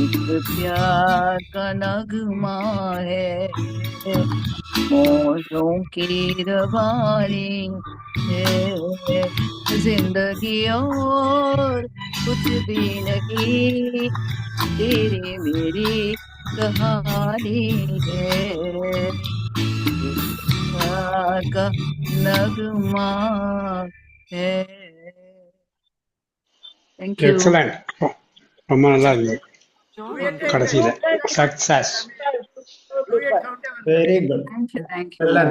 एक प्यार का नगमा है, मौजों की रवानी है, जिंदगी और कुछ भी नहीं, तेरी मेरी कहानी है, प्यार का नगमा है. Thank you. எக்ஸலண்ட், ரொம்ப நல்லா இருந்தது. கடைசியில success. Very good. Thank you. Thank you. நல்லா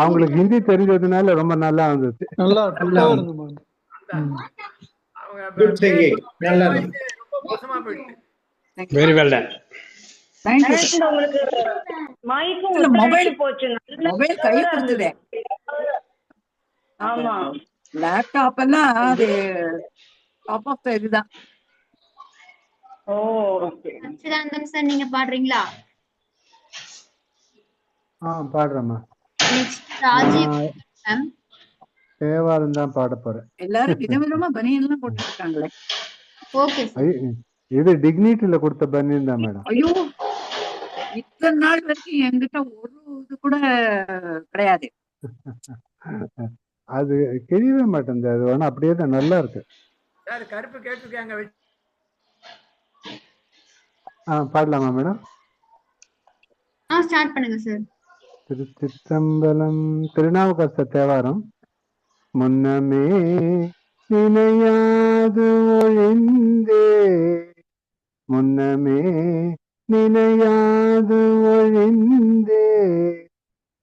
அவங்களுக்கு ஹிந்தி தெரிஞ்சதுனால ரொம்ப நல்லா இருந்துச்சு. நல்லா நல்லா இருந்ததுமா. Good singing. நல்லா ரொம்ப மோசமா போயிடுச்சு. Very well done. Thank you. And உங்களுக்கு மைக்கும் இல்ல, மொபைல் போச்சு. மொபைல் கை கொடுத்துதே. ஆமா, லேப்டாப் எல்லாம் அது டாப் ஆஃப் த இதுதான். ஓ சச்சிதானந்தம் சார் நீங்க பாடுறீங்களா? பாடுறேம்மா. Next Rajeev ma'am. தேவாரம் தான் பாட போறேன். எல்லாரும் விதவிதமா பனியன்லாம் போட்டுருக்காங்களே. Okay sir. இது டிக்னிட்டில கொடுத்த பனியன் தான் மேடம். ஐயோ, இத்தனை நாள் வரைக்கும் என்கிட்ட ஒரு இது கூட கிடையாது. அது கிழியவே மாட்டேங்குது. அது வேணா அப்படியே தான் நல்லா இருக்கு. சார் கருப்பு கேட்டிருக்காங்க. பாடலாமா மேடம்? ஸ்டார்ட் பண்ணுங்க சார். திருச்சிற்றம்பலம். திருநாவுக்கரச தேவாரம். முன்னமே நினையாது ஒழிந்தே, முன்னமே நினையாது ஒழிந்தே,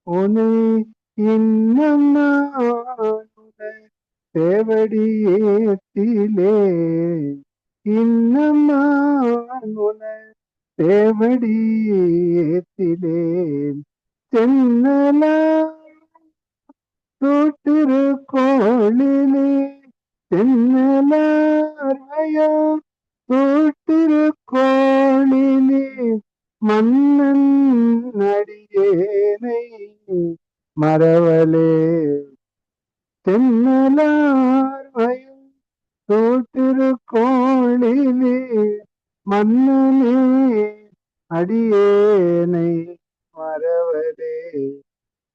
உனை இன்னம் நான் தேவடி ஏத்திலே, இன்னம் நான் உனை தேவடி ஏத்திலேன், சென்னலா தூட்டிரு கோளிலே, சென்னலார்வயா தூட்டிரு கோளிலே, மன்னன் அடியேனை மறவலே, சென்னலார்வயா தூட்டிரு கோளிலே, மன்னனே அடியேனை மறவலே,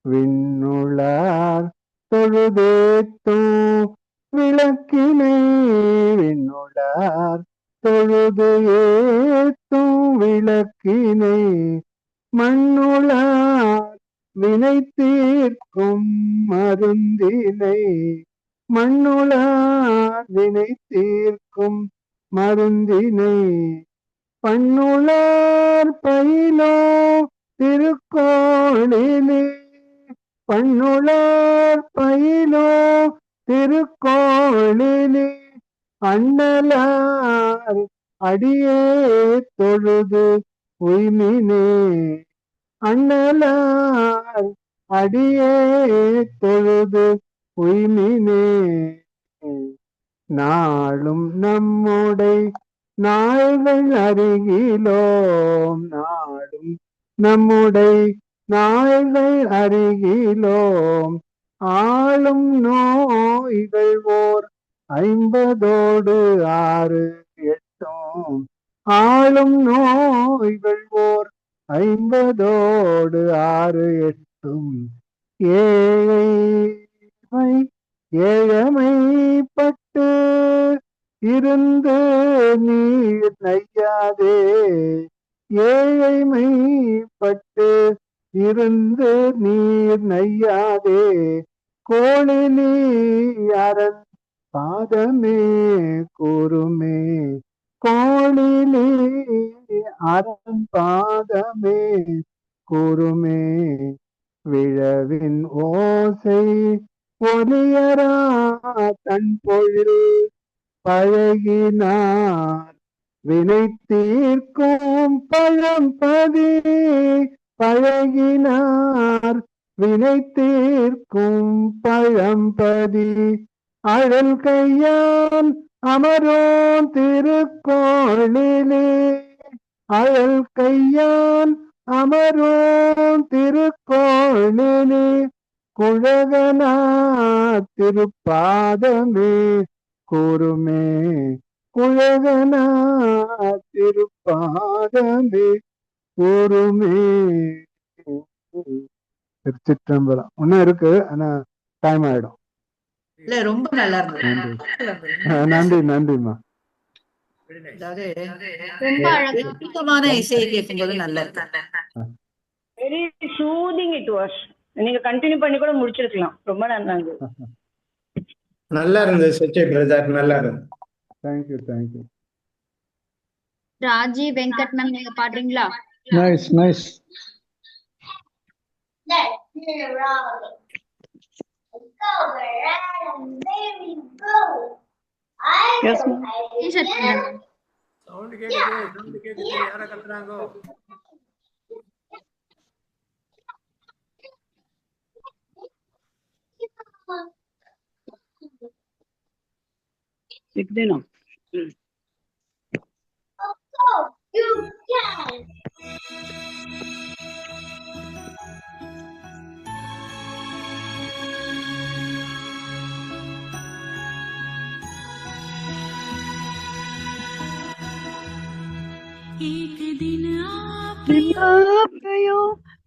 விண்ணுளார் தொழுதேத்தும் விளக்கினை, விண்ணுளார் தொழுது ஏத்தும் விளக்கினை, மண்ணுளார் வினை தீர்க்கும் மருந்தினை, மண்ணுளார் வினை தீர்க்கும் மருந்தினை, பண்ணுளார் பயிலோ திருக்கோளிலே, பண்ணுளார் பயிலோ திருக்கோளிலே, அண்ணலார் அடியே தொழுது உய்மினே, அண்ணலார் அடியே தொழுது உய்மினே, நாளும் நம்முடை நாள்கள் அருகிலோம், நாடும் நம்முடை நாள்கள் அருகிலோம், ஆளும் நோய்கள் ஓர் 50 6 8, ஆளும் நோய்கள் ஓர் 50 6 8, ஏழமைப்பட்டு இருந்து நீர் நையாதே, ஏழைமைப்பட்டு இருந்து நீர் நையாதே, கோளிலி அரண் பாதமே கூறுமே, கோளிலி அரண் பாதமே கூறுமே, விழவின் ஓசை ஒலியரா தன் பொழில் பழகினார், வினை தீர்க்கும் பழம்பதி பழகினார், வினை தீர்க்கும் பழம்பதி, அழல் கையான் அமரோன் திருக்கோளிலே, அழல் கையான் அமரோன் திருக்கோளிலே, குழகனா திருப்பாதமே கூறுமே, குழகனா திருப்பாதமே கூறுமே. திருச்சிற்றம்பலம் இன்னும் இருக்கு, ஆனா டைம் ஆயிடும். இல்ல ரொம்ப நல்லா இருந்தது. நன்றி நன்றிம்மா. அதாவது ரொம்ப அழகா அற்புதமான இசையை கேட்கும்போது நல்லா இருக்கு. Very soothing it was. நீங்க கண்டினியூ பண்ணி கூட முடிச்சிருக்கலாம். ரொம்ப நல்லா இருந்தது. நல்லா இருந்தது சச்சை பிரதர், நல்லா இருந்தது. Thank you thank you. Raji Venkat ma'am நீங்க பாடுறீங்களா? Nice nice. சவுண்ட் கேக்குது யார கத்துறாங்க? சிக்தினம் एक दिन आप आपयो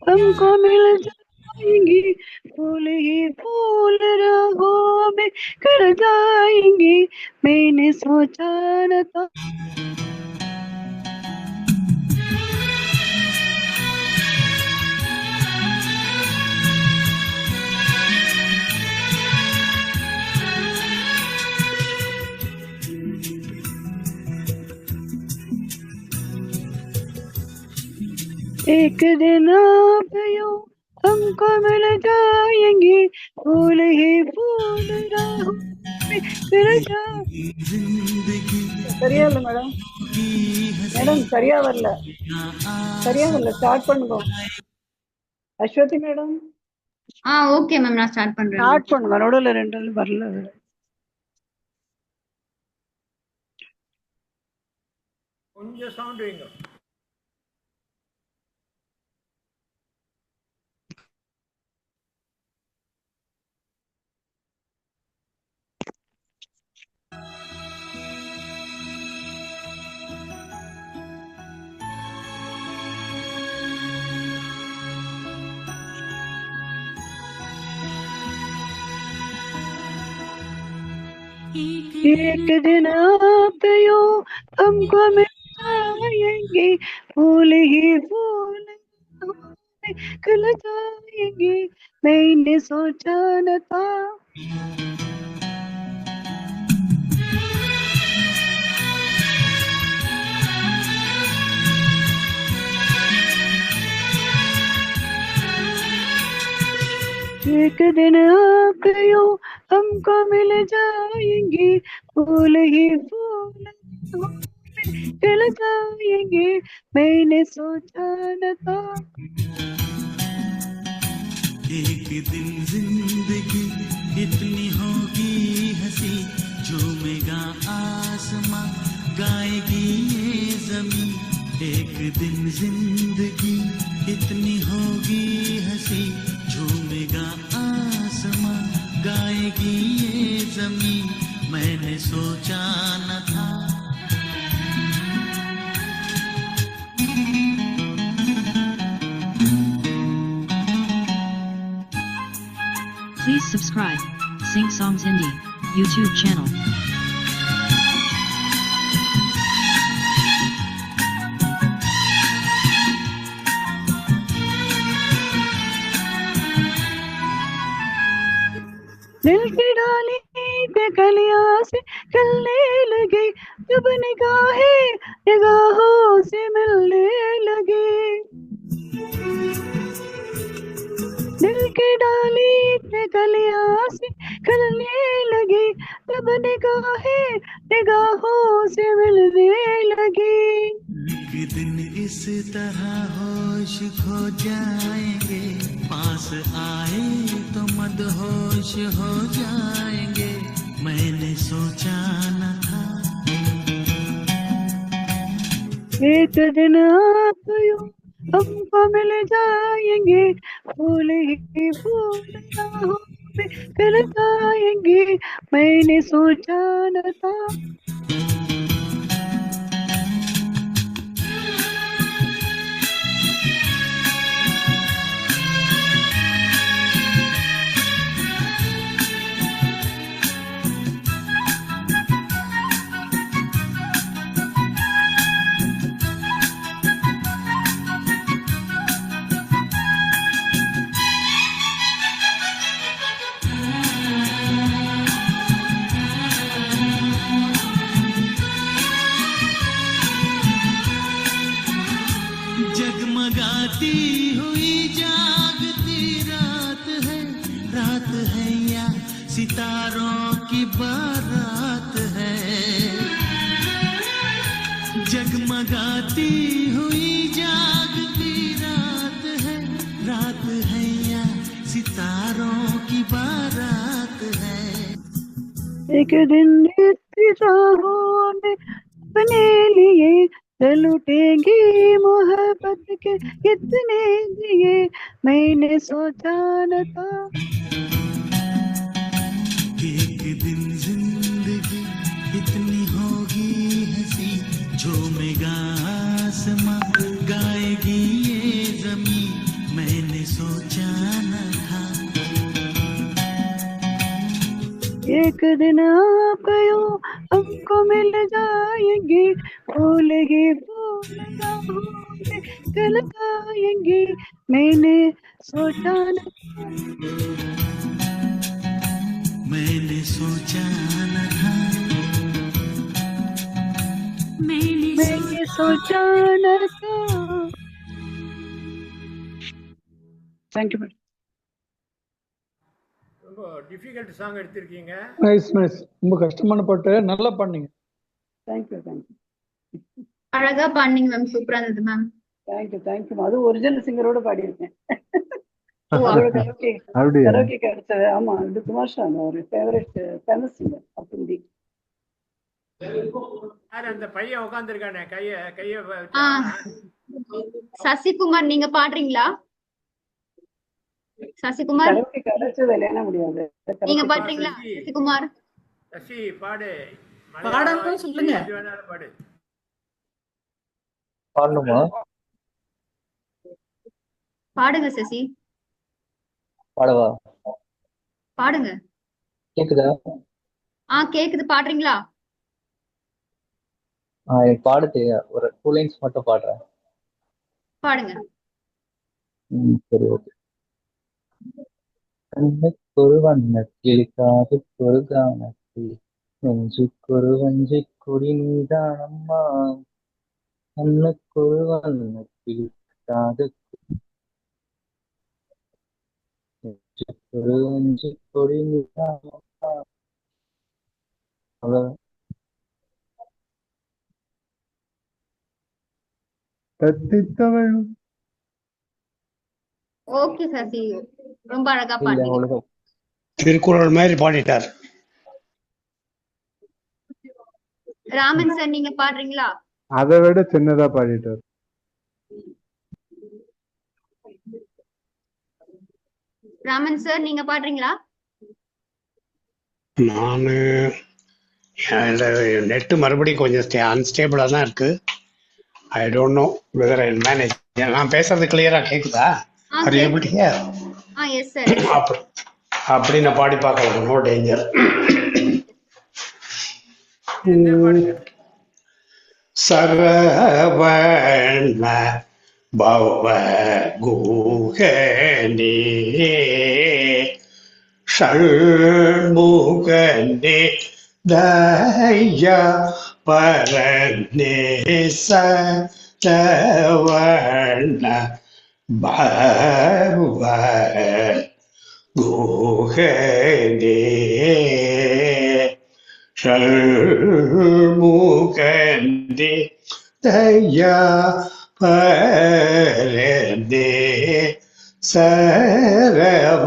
हमको मिल जाएंगे, फूल ही फूल राहों में कर जाएंगे, मैंने सोचा न था। एक दिन आपयो हमको मिल जाएंगे, फूल ही फूल राहों में कर जाएंगे। சரியா இல்ல மேடம், மேடம் சரியா வரல, ஸ்டார்ட் பண்ணுங்க. அஸ்வதி மேடம் ஓகே மேம், நான் ஸ்டார்ட் பண்றேன். ஸ்டார்ட் பண்ணுங்க. நடுவுல ரெண்டு வரல. கொஞ்சம் சவுண்ட் வைங்க. एक दिन आपयो हमको मिल जाएंगे, फूल ही फूल खिल जाएंगे, मैंने सोचा न था। एक दिन आपयो हमको मिल जाएंगे, फूल ही फूल खिल जाएंगे, मैंने सोचा न था। एक दिन जिंदगी इतनी होगी हंसी, झूमेगा आसमां गाएगी ये जमीन। एक दिन जिंदगी इतनी होगी हंसी, झूमेगा आसमां गाएगी ये जमीन, मैंने सोचा न था। Please subscribe Sing Songs Indie YouTube channel. दिल की डाली पे कलियां से खिलने लगी, जब निगाहों से मिलने लगी। दिल की डाली पे कलियां से खिलने लगी, जब निगाहों से मिलने लगी। एक दिन इस तरह होश खो जाएंगे, पास आए तो मदहोश हो जाएंगे, मैंने सोचा न था। एक दिन आपयो हमको मिल जाएंगे, फूल ही फूल राहों में खिल जाएंगे, मैंने सोचा न था। जगाती हुई जागती रात है या सितारों की बारात है। एक दिन इतनी राहों में अपने लिए चल उठेंगी मोहब्बत के कितने दिए मैंने सोचा न था। एक दिन जिंदगी इतनी होगी हंसी झूमेगा आसमां गाएगी ये जमीन मैंने सोचा न था। एक दिन आप यूं हमको मिल जाएंगे फूल गल गाएंगे मैंने सोचा न था। मैंने सोचा न था। मैंने सोचा न था। Thank you madam. ரொம்ப டிஃபிகல்ட் சாங் எடுத்திருக்கீங்க. Nice nice. ரொம்ப கஷ்டமான பாட்டு, நல்லா பண்ணீங்க. Thank you thank you. அழகா பாடுனீங்க மேம், சூப்பரா இருந்தது மேம். Thank you thank you. அது ஒரிஜினல் சிங்கரோட பாடியிருக்கேன். அப்படியா? கரோக்கே கிடைச்சது. ஆமா, இது குமார் சாமி ஒரு favourite famous singer of Hindi. யார் அந்த பையன் உட்கார்ந்திருக்கானே கைய சசிகுமார், நீங்க பாடுறீங்களா? சசிகுமார் கரோக்கே கிடைச்சது இல்லைன்னா முடியாது. நீங்க பாடுறீங்களா சசிகுமார்? சசி பாடு. பாடணும் சொல்லுங்க. பாடு. பாடணுமா? பாடுங்க சசி. பாடவா? பாடுங்க. கேக்குதா? கேக்குது. பாடுறீங்களா? எனக்கு பாட தெரியாது. ஒரு 2 லைன்ஸ் மட்டும் பாடுறேன். பாடுங்க. சரி, ஓகே. கண்ணுக்கொரு வண்ணத்தில் காதுக்கொரு கானத்தில் நெஞ்சுக்கொரு வஞ்சி கொடி நீதானம்மா. கண்ணுக்கொரு வண்ணத்தில் காதுக்கொரு வஞ்சி கொடி நீதானம்மா. அவ்வளவுதான். தத்தித்தவள். ஓகே சசி, ரொம்ப அழகா பாடுறீங்க. திருக்குறள் மாதிரி பாடிட்டார். ராமன் சார், நீங்க பாடுறீங்களா? அதை விட சின்னதா பாடிட்டார். ராமன் சார், நீங்க பாடுறீங்களா? நான் நெட்டு மறுபடியும் கொஞ்சம் அன்ஸ்டேபிளா தான் இருக்கு. I don't know whether I manage. நான் பேசுறது கிளியரா கேக்குதா? Are you able to hear? Yes sir. அப்படி நான் பாடி பார்க்கலாம். No danger. சரவண பவ குஹனே ஷண்முகனே தயா பரநே சரவண பவ குஹனே ஷண்முகனே தயா பரநே சரவண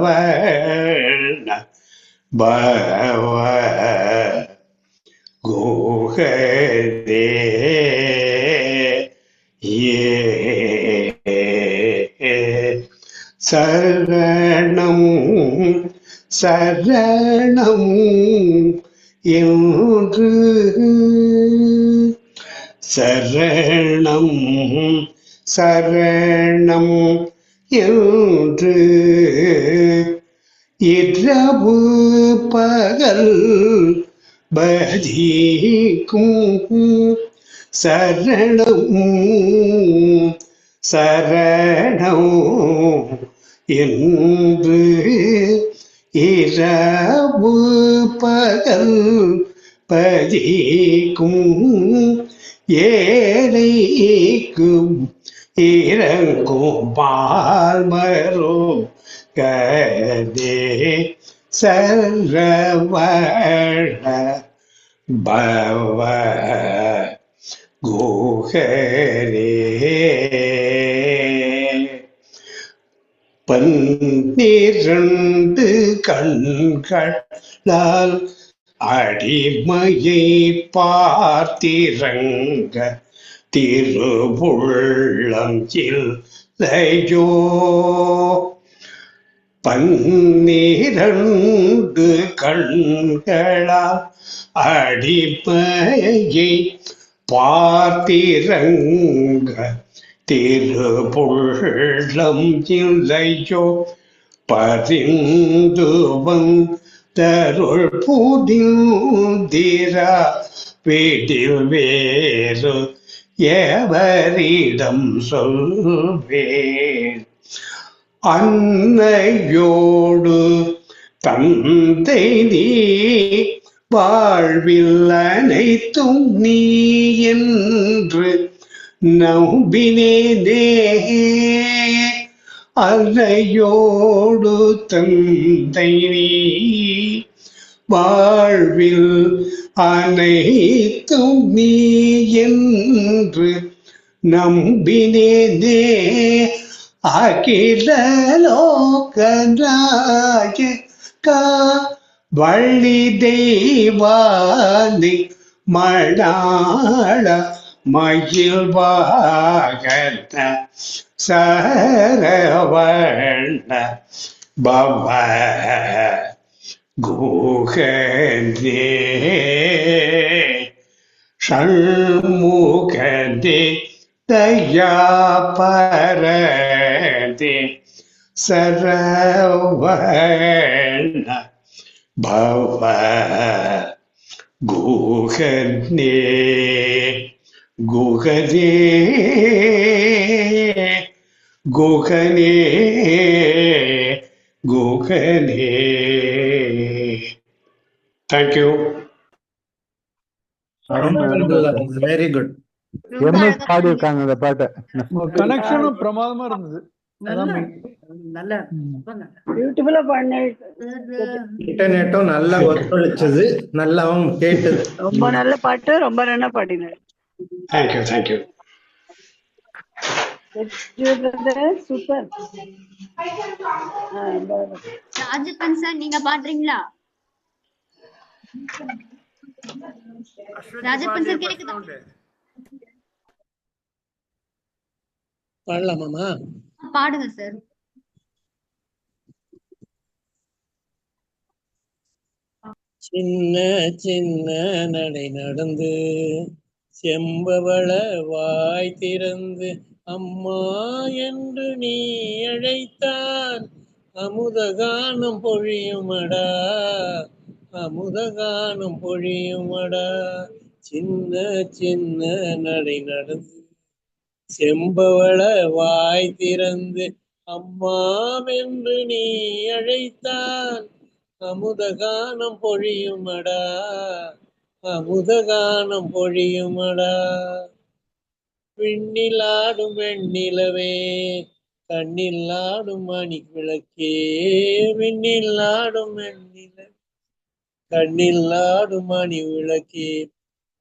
பவ குஹனே. சரணம் சரணம் என்று சரணம் சரணம் என்று இரவு பகல் பதிக்கும் சரணம் சரணம் என்று இரவு பகல் பதிக்கும் ஏழைக்கும் இறங்கும் பால்மரும் கதே சரவண பவ குகரே பன்னிரண்டு கண்களால் அடிமையை பார்த்திரங்க திருவுள்ளம் இல்லையோ பன்னிரண்டு கண்களால் அடிமையை பார்த்திரங்க திருவுள்ளம் இல்லையோ பரிந்து வந்தருள் புதிந்திரா வீட்டில் வேறு எவரிடம் சொல்வேன் அன்னையோடு தந்தை நீ வாழ்வில் அனைத்தும் நீ என்று நம்பினேனே அன்னையோடு தந்தை நீ வாழ்வில் அனைத்தும் நீ என்று நம்பினேனே அகில லோகநாயகா வள்ளி தெய்வானை மணாள மயில் வாகன சரவண பவ குகனே ஷண்முகனே தயாபரதே சரவண பவ குகனே குகனே குகனே குகனே. தேங்க்யூ. Very good. எம்எஸ் பாடியிருக்காங்க அந்த பாட்டை. கனெக்ஷனும் பிரமாதமா இருந்தது. பியூட்டிஃபுல்லா பாடினேன். இன்டர்நெட்டும் நல்லா ஒத்துழைச்சது, நல்லாவும் கேட்டது. ரொம்ப நல்ல பாட்டு, ரொம்ப நல்லா பாடினேன். Thank you thank you. Super. Rajappan sir நீங்க பாடுறீங்களா? ராஜப்பன் சார் கேக்குதா? பாடலாமாமா? பாடுங்க சார். சின்ன சின்ன நடை நடந்து செம்பவள வாய் திறந்து அம்மா என்று நீ அழைத்தான் அமுதகானம் பொழியுமடா அமுதகானம் பொழியுமடா. சின்ன சின்ன நடை நடந்து செம்பவள வாய் திறந்து அம்மாவென்று நீ அழைத்தான் அமுதகானம் பொழியுமடா அமுதகானம் பொழியுமடா. விண்ணிலாடும் வெண்ணிலவே கண்ணில்லாடும் மணி விளக்கே விண்ணில்லாடும் வெண்ணில கண்ணில்லாடும் மணி விளக்கே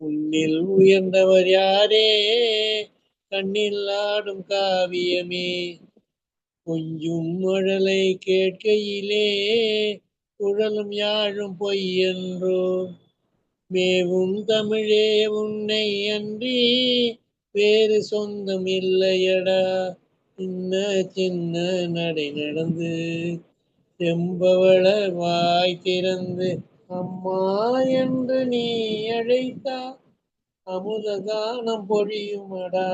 உன்னில் உயர்ந்தவர் யாரே கண்ணில்லாடும் காவியமே. கொஞ்சும் மழலை கேட்கையிலே குழலும் யாழும் பொய்யென்றோ மேவும் தமிழே உன்னை அன்றி வேறு சொந்தம் இல்லையடா. சின்ன சின்ன நடை நடந்து செம்பவள வாய் திறந்து அம்மா என்று நீ அழைத்தா அமுதகானம் பொழியுமடா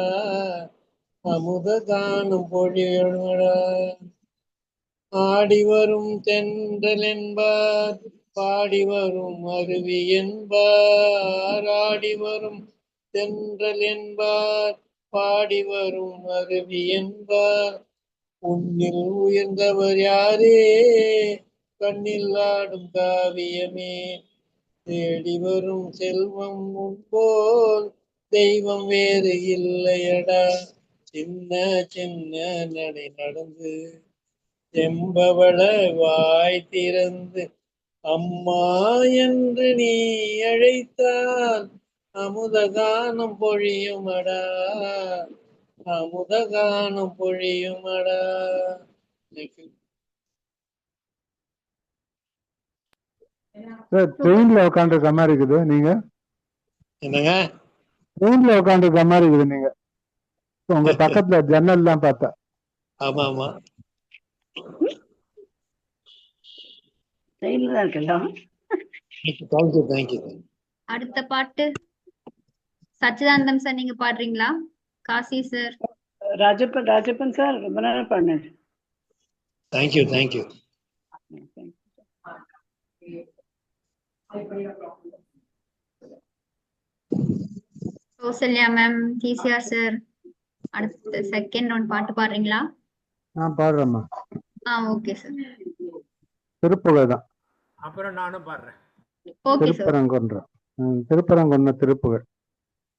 அமுதகானம் பொழியுமடா. ஆடி வரும் தென்றல் என்பார் பாடி வரும் அருவி என்பார் ஆடி வரும் தென்றல் என்பார் பாடி வரும் அருவி என்பார் உன்னில் உயர்ந்தவர் யாரே கண்ணில் ஆடும் காவியமே. தேடி வரும் செல்வம் முன்போல் தெய்வம் வேறு இல்லையடா. சின்ன சின்ன நடை நடந்து செம்பவள வாய் திறந்து அம்மா என்று நீ அழைத்தால் அமுதகானம் பொழியுமடா, அமுதகானம் பொழியுமடா. தேங்க்யூ. சார் ட்ரெயின்ல உட்காந்துருக்க மாதிரி இருக்குது நீங்க. என்னங்க? ட்ரெயின்ல உட்காந்துருக்க மாதிரி இருக்குது நீங்க. உங்க பக்கத்துல ஜன்னல் தான் பார்த்தா. ஆமா ஆமா. ட்ரெயின்ல தான் இருக்கலாம். Thank you thank you. அடுத்த பாட்டு சச்சிதானந்தம் சார் நீங்க பாடுறீங்களா? காசி சார். ராஜப்பன் சார் ரொம்ப நேரம் பாடினாரு. Thank you thank you. Kausalya ma'am, TCR sir, அடுத்த செகண்ட் ரவுண்ட் பாட்டு பாடுறீங்களா? நான் பாடுறேம்மா. Okay sir. திருப்புகழ் தான். அப்புறம் நானும் பாடுறேன். Okay sir. திருப்பரங்குன்ற திருப்புகழ்.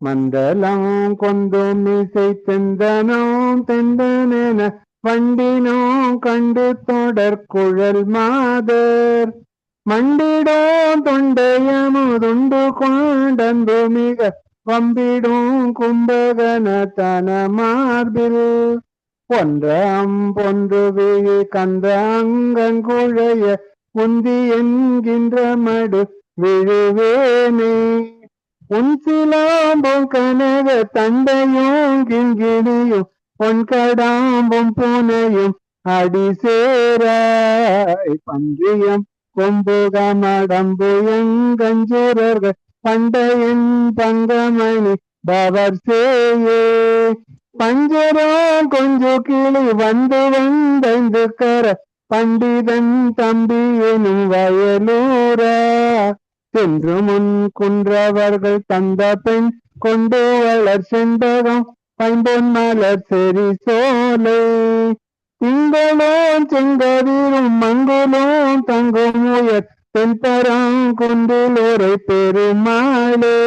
மண்டலம் கொண்டும் இசை தெந்தனோம் தெந்தனென வண்டினோம் கண்டு தொடர் குழல் மாதர் மண்டிடும் தொண்டையமுதுண்டு கொண்டந்து மிக வம்பிடும் கும்பகன தன மார்பில் பொன்றம் பொன்று விழி கந்த அங்கன் குழைய உந்தி என்கின்ற மடு விழுவேனே உன் சிலாம்பும் கனக தண்டையும் கிங்கிணியும் பொன்கடாம்பும் பூனையும் அடி சேராய் பன்றியம் கொம்புகமடம்பு எங்கஞ்சூரர்கள் பண்டையன் பங்கமணி பவர் சேயே பஞ்சரம் கொஞ்சு கிளி வந்து வந்தைந்து கர பண்டிதன் தம்பி எனும் வயலூரா சென்று முன் குன்றவர்கள் தந்த பெண் கொண்டு வளர் செண்பகம் பைம்பொன் மலர் செறி சோலை திங்களும் செங்கதிரும் மங்குலும் தங்கும் உயர் தென்பரங்குன்றில் உரை பெருமாளே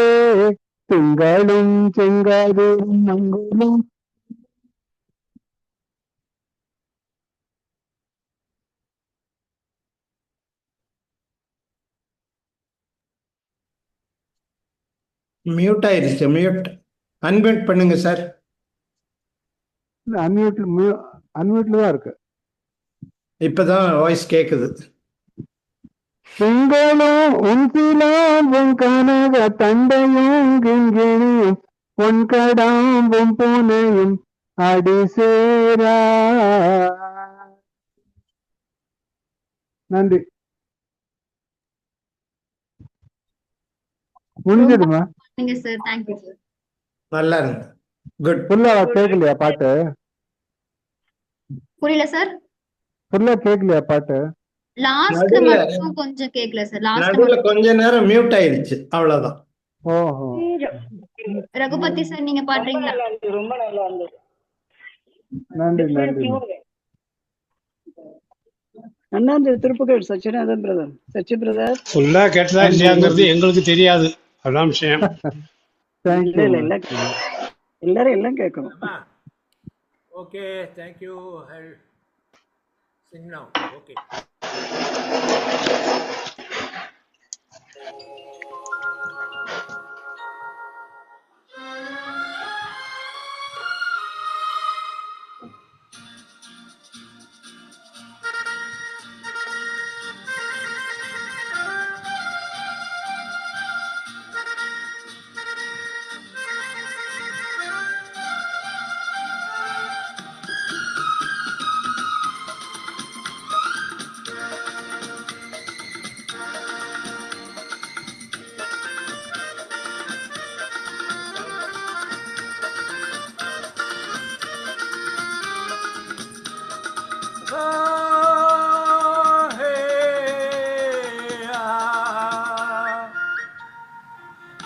திங்களும் செங்கதிரும் மங்குலும் மியூட் ஆயிருச்சு. அன்மியூட் பண்ணுங்க சார். அன்மியூட்ல தான் இருக்கு. இப்பதான் வாய்ஸ் கேக்குது. திங்களும் உன்சிலாம்பும் கனக தண்டையும் கிங்கிணியும் பொன்கடாம்பும் பூனையும் அடி சேரா. நன்றி. முடிஞ்சதுமா? Sir thank you sir. நல்லா இருக்கு. குட். ஃபுல்லா கேட்கலையா பாட்டு? புரியல சார். ஃபுல்லா கேட்கலையா பாட்டு? லாஸ்ட் மட்டும் கொஞ்சம் கேட்கல சார். நடுவுல கொஞ்ச நேரம் மியூட் ஆயிடுச்சு, அவ்வளவுதான். ஓஹோ. ரகுபதி சார் நீங்க பாடுறீங்களா? ரொம்ப நல்லா இருந்தது. நன்றி நன்றி. அண்ணாந்து திருப்புகழ் சச்சிதானந்தன் பிரதர். சச்சி பிரதர் ஃபுல்லா கேட்டதா இல்லையாங்கிறது எங்களுக்கு தெரியாது. அதான் விஷயம். எல்லாரும் எல்லாம் கேட்கணும். Okay, thank you. Sing now. Okay.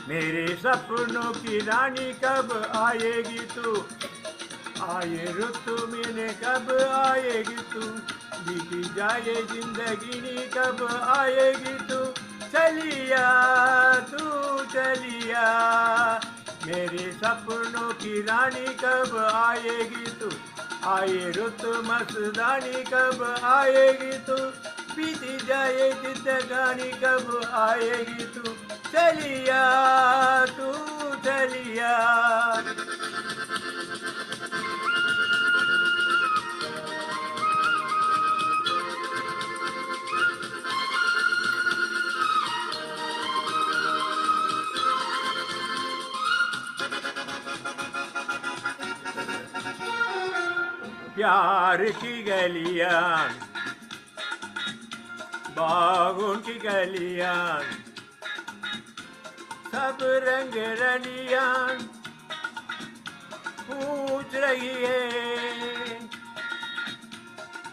मेरे सपनों की रानी कब आएगी तू, आए रुत मैंने कब आएगी तू, बीती जाए जिंदगी नी कब आएगी तू, चलिया तू चलिया, मेरे सपनों की रानी कब आएगी तू, आए रुत मस्तानी कब आएगी तू, बीती जाए जिंदगानी कब आएगी तू, चलिया तू प्यार की गलियां बागों की गलियां सब रंग रलियां पूछ रही है।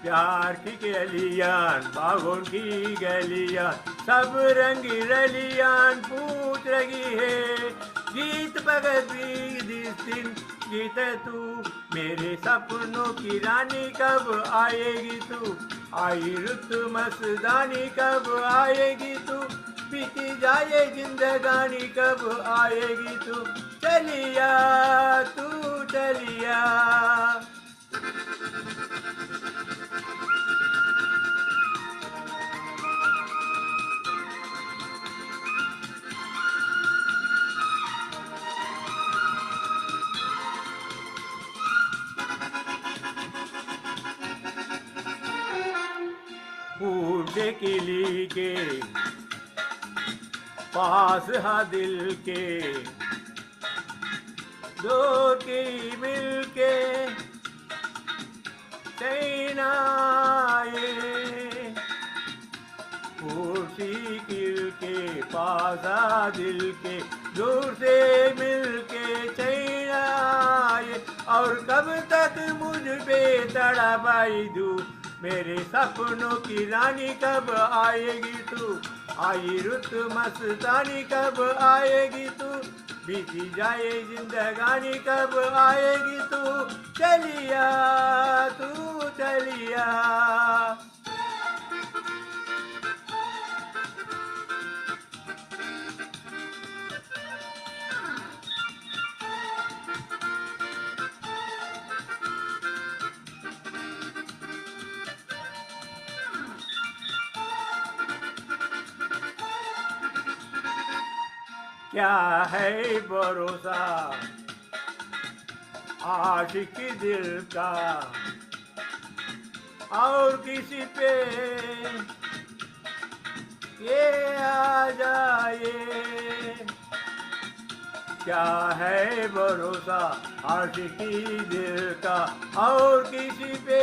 प्यार की गलियां बागों की गलियां सब रंग रलियां पूछ रही है। गीत भगत जिस दिन गीत तू मेरे सपनों की रानी कब आएगी तू। आई रुत मस्तानी कब आएगी तू। बीती जाए जिंदगानी कब आएगी तू। चलिया तू चलिया। बूढ़े किली के पास हा दिल के दो की मिल के चैन आए। बूढ़ी किल के पास हा दिल के दूर से मिल के चैन आए। और कब तक मुझ पे तड़पाई दू मेरे सपनों की रानी कब आएगी तू। आई रुत मस्तानी कब आएगी तू। बीती जाए जिंदगानी कब आएगी तू। चलिया तू चलिया। क्या है भरोसा आशिक दिल का और किसी पे ये आ जाए। क्या है भरोसा आशिकी दिल का और किसी पे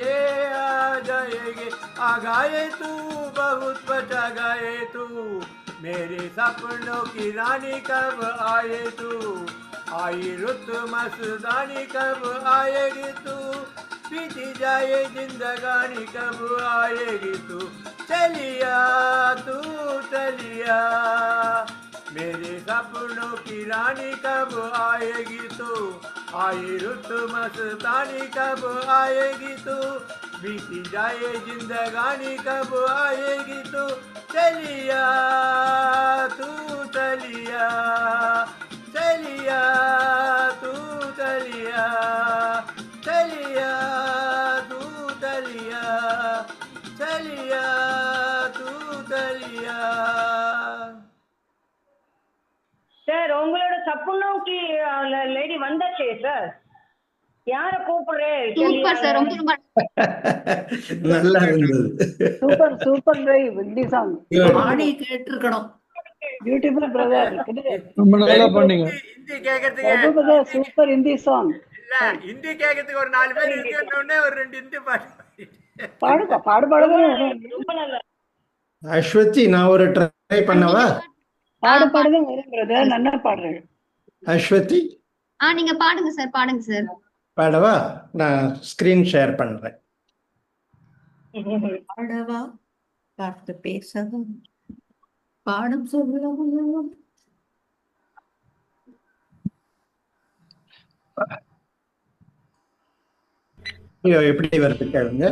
ये आ जाएंगे। आ गए तू बहुत पटा गए तू मेरे सपनों की रानी कब आए तू। आई रुत मस्तानी कब आएगी तू। बीती जाए जिंदगानी कब आएगी तू। चलिया तू चलिया मेरे सपनों की रानी कब आएगी तू। आई रुत मस्तानी कब आएगी तू। बीती जाए जिंदगानी कब आएगी तू। चलिया तू चलिया चलिया तू चलिया चलिया तू चलिया चलिया तू चलिया। சார் உங்களோட சப்புனோக்கி லேடி வந்தாச்சே சார். யார கூப்பிடுறேன்? சூப்பர் சார், ரொம்ப ரொம்ப நல்லா இருந்தது. Super super drive Hindi song. ஆடி கேட்டிருக்கணும். Beautiful brother. ரொம்ப நல்லா பண்ணீங்க. ஹிந்தி கேக்குறதுக்கு சூப்பர் ஹிந்தி சாங். இல்ல ஹிந்தி கேக்குறதுக்கு ஒரு 4 பேர் இருக்கணும்னே ஒரு 2 ஹிந்தி பாடுங்க பாடுங்க. ரொம்ப நல்லா. அஸ்வதி நான் ஒரு ட்ரை பண்ணவா? பாடுங்க வரும் பிரதர், நல்லா பாடுறேன். அஸ்வதி நீங்க பாடுங்க சார், பாடுங்க சார். பாடவா? நான் ஸ்கிரீன் ஷேர் பண்றேன். பாடவா? பார்த்து பேசவும் பாடம் சொல்லவும். ஐயோ, எப்படி வருது கேளுங்க.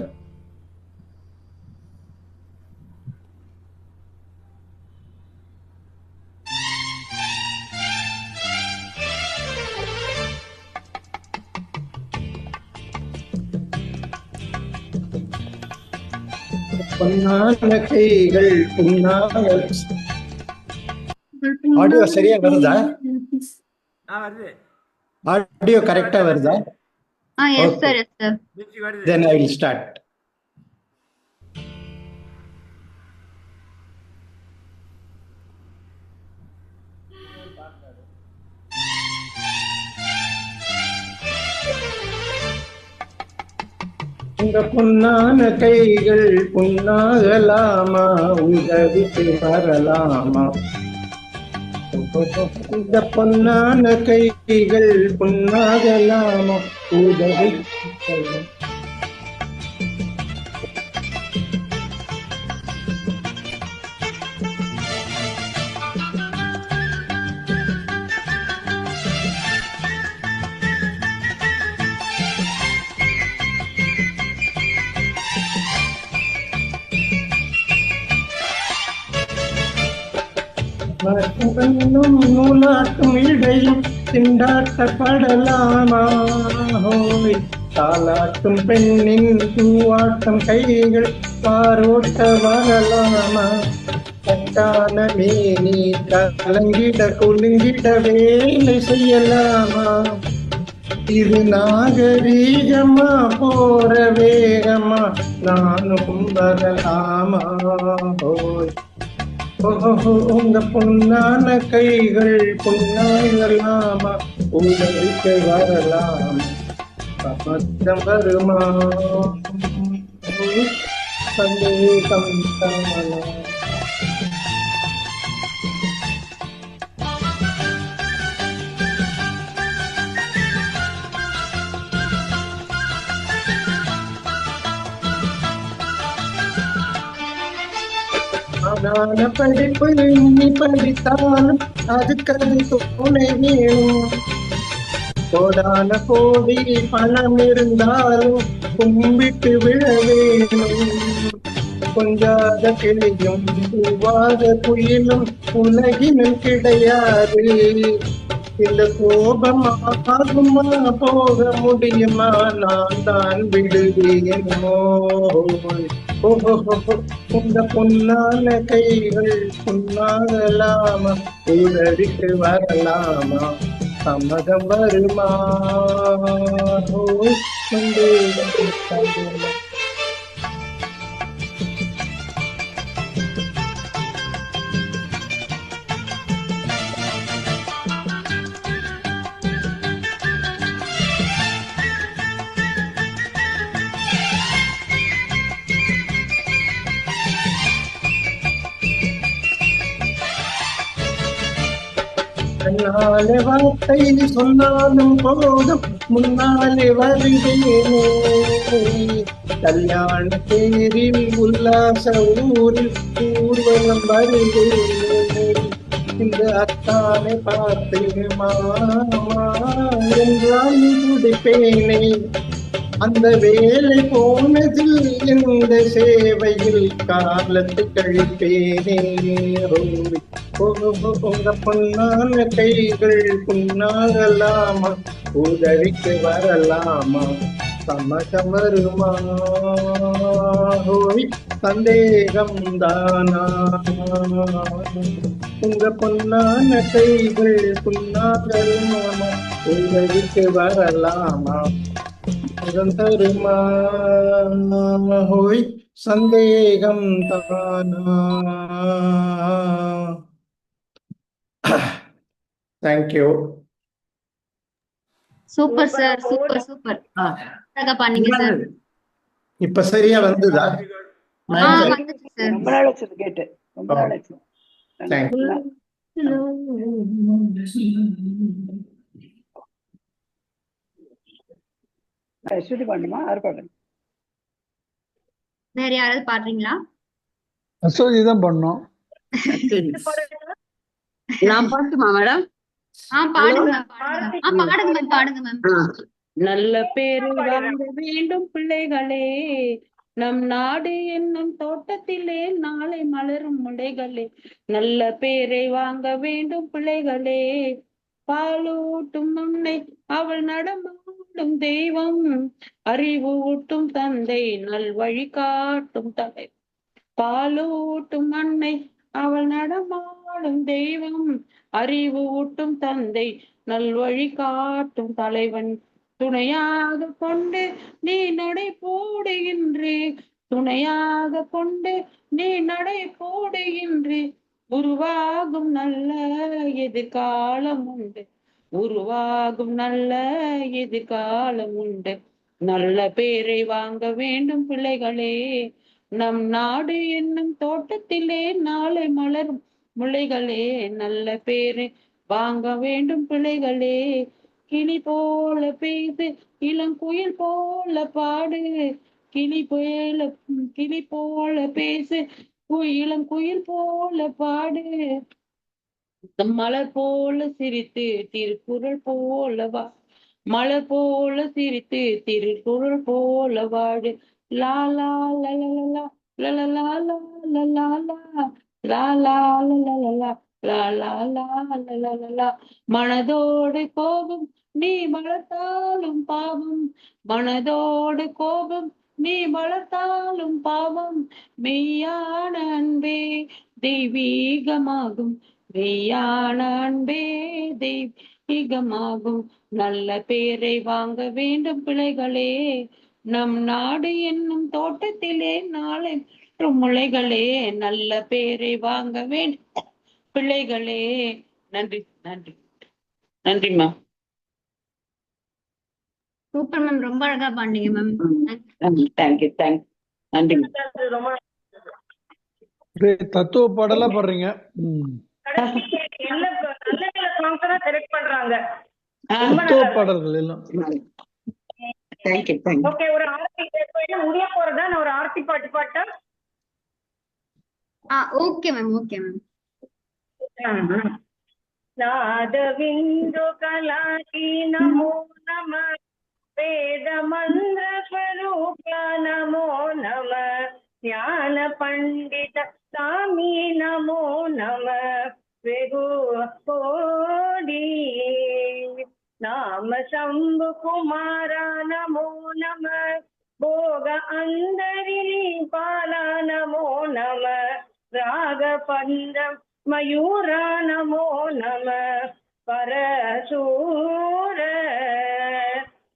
பொன்னான கைகள் ஆடியோ சரியா வருதா? ஆடியோ கரெக்டா வருதா? Yes sir, yes sir. Then I will start. உங்க பொன்னான கைகள் புண்ணாகலாமா, உதவிக்கு வரலாமா. இந்த பொன்னான கைகள் புண்ணாகலாமா, உதவிக்கு நூலாட்டும் இடையும் திண்டாட்டப்படலாமா, தாலாட்டும் பெண்ணின் பூவாட்டம் கைகள் பாரோட்ட வரலாமா. கட்டான மேனி கலங்கிட குலுங்கிட வேலை செய்யலாமா. இது நாகரீகமா போற வேகமா, நானும் வரலாமா. உங்க பொன்னான கைகள் பொன்னாகலாமா, உதவிக்கு வரலாம். சமத்தம் வருமா, சந்தேகம் தானா. ஆனான படிப்பு நீ படித்தாலும் அதுக்கு அது துணை வேணும். கோடான கோடி பணம் இருந்தாலும் கும்பிட்டு விழ வேணும். கொஞ்சாத கிளியும் பூவாத குயிலும் உலகினும் கிடையாது. இந்த கோபம் ஆகுமா போக முடியுமா, நான் தான் விடுவேனோ. உங்க பொன்னான கைகள் புண்ணாகலாமா, உதவிக்கு வரலாமா. சம்மதம் வருமா, சந்தேகம். கண்ணாலே வார்த்தை சொன்னாலும் போதும் முன்னாலே வருவேனே. கல்யாண தேரில் உல்லாச ஊரில் ஊர்வலம் வருவேனே. இந்த அத்தானை பார்த்து மாமா என்றால் துடிப்பேனே. அந்த வேலை போனதில் இந்த சேவையில் காலத்தை கழிப்பேனே. உங்க பொன்னான கைகள் புண்ணாகலாமா, உதவிக்கு வரலாமா. சம்மதம் வருமா, சந்தேகம் தானா. உங்க பொன்னான கைகள் புண்ணாகலாமா, உதவிக்கு வரலாமா. தருமா, சந்தேகம் தானா. Thank you. Super sir, super super. அழகா பண்ணீங்க சார். இப்ப சரியா வந்ததா? வந்துச்சு சார். ரொம்ப நாள் ஆச்சு கேட்டு, ரொம்ப நாள் ஆச்சு. தேங்க்யூ. ஸ்ருதி பாடணுமா, யாரு பாடணும்? வேற யாராவது பாடுறீங்களா? அசோகி தான் பண்ணோம். நான் பாட்டுமா மேடம்? பாடுங்க மேம், பாடுங்க மேம். நல்ல பேரு வாங்க வேண்டும் பிள்ளைகளே, நம் நாடு என்னும் தோட்டத்திலே நாளை மலரும் முளைகளே. நல்ல பேரை வாங்க வேண்டும் பிள்ளைகளே, பாலூட்டும் உன்னை அவள் நடமாடும் தெய்வம், அறிவு ஊட்டும் தந்தை நல் வழி காட்டும் தலை. பாலூட்டும் அன்னை அவள் நடமாடும் தெய்வம், அறிவு ஊட்டும் தந்தை நல் வழி காட்டும் தலைவன். துணையாக கொண்டு நீ நடை போடுகின்றே, துணையாக கொண்டு நீ நடை போடுகின்றே. உருவாகும் நல்ல எதிர்காலம் உண்டு, உருவாகும் நல்ல எதிர்காலம் உண்டு. நல்ல பேரை வாங்க வேண்டும் பிள்ளைகளே. நம் நாடு என்னும் தோட்டத்திலே நாளை மலரும் முளைகளே. நல்ல பேரை வாங்க வேண்டும் பிள்ளைகளே. கிளி போல பேசு, இளங்குயில் போல பாடு. கிளி போல பேசு, இளங்குயில் போல பாடு. மலர் போல சிரித்து திருக்குறள் போல வா. மலர் போல சிரித்து திருக்குறள் போல வாடு. லா லா லா லா லா லா லா லா லா லா லா லா லா. மனதோடு கோபம் நீ வளர்த்தாலும் பாவம். மனதோடு கோபம் நீ வளர்த்தாலும் பாவம். மெய்யான அன்பே தெய்வீகமாகும். மெய்யான அன்பே தெய்வீகமாகும். நல்ல பேரை வாங்க வேண்டும் பிள்ளைகளே. நம் நாடு என்னும் தோட்டத்திலே நாளை முளைகளே. நல்ல பேரை வாங்க வேண்டும் பிள்ளைகளே. நன்றி நன்றி நன்றி மேம். சூப்பர் மேம், ரொம்ப அழகா பாண்டீங்க மேம். தேங்க்யூ நன்றி. ரொம்ப தத்துவ பாடலா பாடுறீங்க. நல்ல நல்ல சாங்ஸ் தான் செலக்ட் பண்றாங்க. தத்துவ பாடல்கள் எல்லாம். தேங்க்யூ. ஓகே, ஒரு ஆர்த்தி முடிய போறதா? நான் ஒரு ஆர்த்தி பாட்டு பாட்டா? Okay ma'am, okay ma'am. நாதவிந்து கலாகி நமோ நம. வேத மந்திர ஸ்வரூப நமோ நம. ஞான பண்டித சாமி நமோ நம. வெகு கோடி நாம சம்பு குமார நமோ நம. போக அந்தரிலி பால நமோ நம. ராக பந்தம் மயூர நமோ நம. பரசூர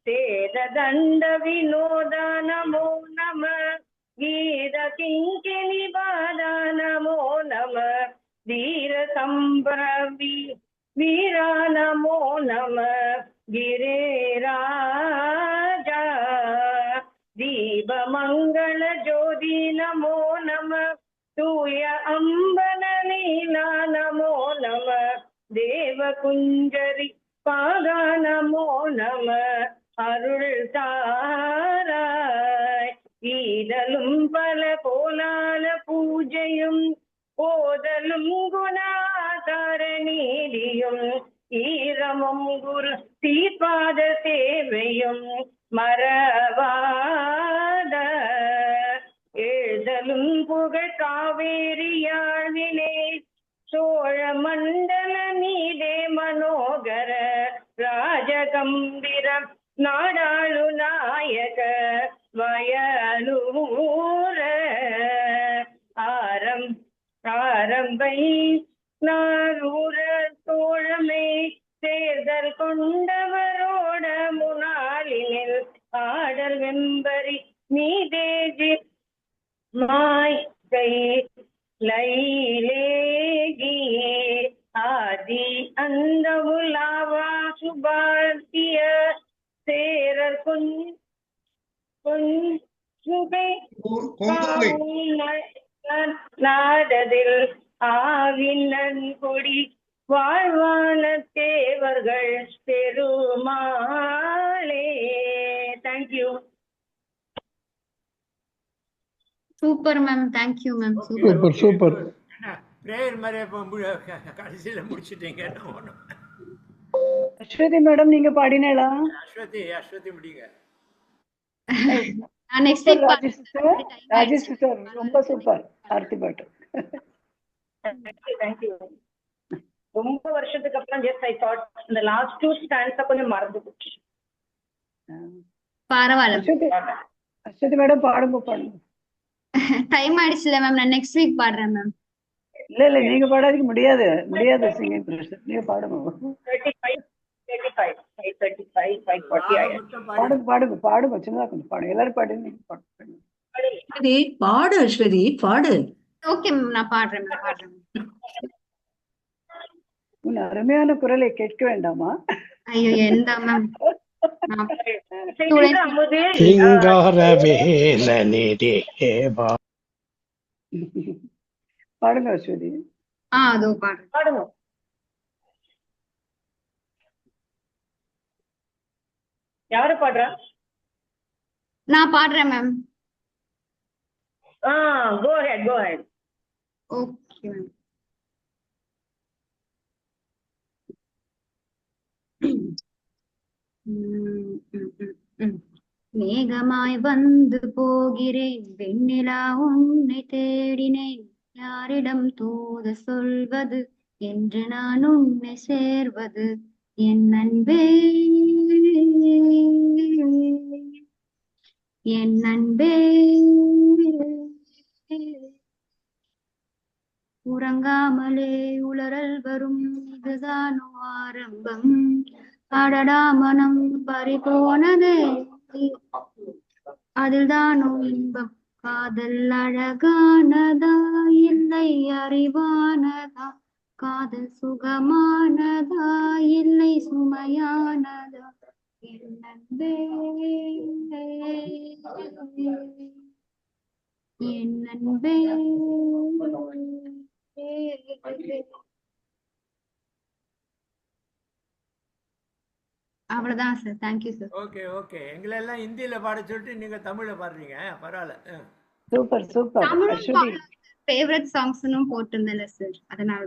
தேத தண்ட வினோத நமோ நம. கீத கிங்கிணி பாத நமோ நம. தீர சம்பிரவி வீரா நமோ நம. गिरिराजा दीप मंगल ज्योति नमो नमः. तूय अंबन लीला नमो नमः. देव कुंजरी पागा नमो नमः. अरुள் தாராய் ஈதலும் பல கோலால பூஜையும் ஓதலும் குணாதார நீதியும் ஈரமும் குரு தீபாத சேவையும் மறவாத எழுதலும் புகழ் காவேரியாழிலே. சோழ மண்டல நீதே மனோகர ராஜகம்பிரம் நாடாளு நாயக வயலூர. ஆரம்பை நாரூர தோழமை தேர்தல் கொண்டவரோட முனாலினில் ஆடல் வெம்பரி நீதேஜி மாய் கை லைலேகி. ஆதி அந்த உலாவா சுபாத்திய சேரர் நாடதில் ஆவினன் கொடி வாழ்வான தேவர்கள் பெருமாளே. Thank you. Super ma'am, thank you ma'am. Super super. Prayer மாதிரி கடைசியில முடிச்சிட்டீங்க. அஸ்வதி மேடம் நீங்க பாடினேளா? அஸ்வதி முடிங்க. நெக்ஸ்ட் வீக் ராஜேஷ் சிஸ்டர் ரொம்ப சூப்பர் ஆர்த்தி பாட்டு. தேங்க்யூ. ரொம்ப வருஷத்துக்கு அப்புறம் ஜஸ்ட் ஐ தாட் இந்த லாஸ்ட் டூ ஸ்டாண்ட்ஸ் கொஞ்சம் மறந்து போச்சு. பரவாயில்ல. அஸ்வதி மேடம் பாடுங்க. டைம் ஆயிடுச்சுல மேம், நான் நெக்ஸ்ட் வீக் பாடுறேன் மேம். இல்ல நீங்க பாடாதீங்க, முடியாது சிங்கிங் ப்ரெஷர். நீங்க பாடுங்க. 35 பாடுங்க சின்னதா கொஞ்சம் பாடுங்க. எல்லாரும் பாடுங்க. பாடு அஸ்வதி பாடு. ஓகே மேம், நான் பாடுறேன். உன் அருமையான குரலை கேட்க வேண்டாமா? ஐயோ எந்த மேம், Sing அமுதே. சிங்காரவேலனே தேவா. பாடுங்க அஸ்வதி. அதோ பாடுறேன். பாடுங்க. யாரு பாடுறா? நான் பாடுறேன் ma'am. Go ahead, go ahead. Okay ma'am. மேகமாய் வந்து போகிறேன், வெண்ணிலா உன்னை தேடினேன், யாரிடம் தூது சொல்வது என்று நான் உன்னை சேர்வது, என் அன்பே என் அன்பே. உறங்காமலே உளறல் வரும், இதுதானோ ஆரம்பம், அடடா மனம் பறி போனதே, அதில் தானோ இன்பம், காதல் அழகானதா இல்லை அறிவானதா, காதல் சுகமானதா இல்லை சுமையானதா, என் அன்பே என் அன்பே. அவ்வளவுதான் sir. Thank you sir. Okay okay, எங்களை எல்லாம் ஹிந்தியில பாட சொல்லிட்டு நீங்க தமிழ்ல பாடுறீங்க, பரவாயில்ல. Super super Aswathi. ஃபேவரட் சாங்ஸ்னும் போட்டிருந்தேன்ல சார், அதனால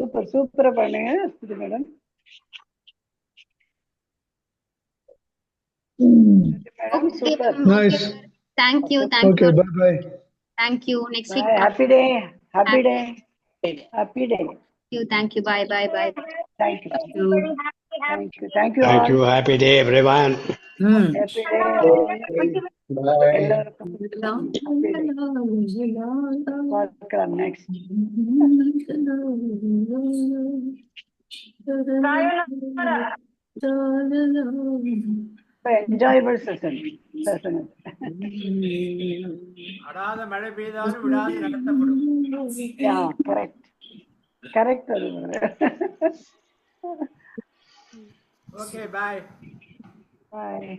சூப்பர் சூப்பரா பண்ணுங்க Aswathi madam. Super. Nice. Thank you okay, thank you bye bye. Thank you. Next week. Happy day happy day happy day. Thank you. Bye bye bye. Thank you You. Thank you thank you Thank you. Happy day, everyone. Happy day. எல்லாருக்கும் பார்க்கலாம் next. Enjoyable session. அடாத மழை பெய்தாலும் விடாது நடத்தப்படும். Correct correct. அது okay, பாய் பாய்.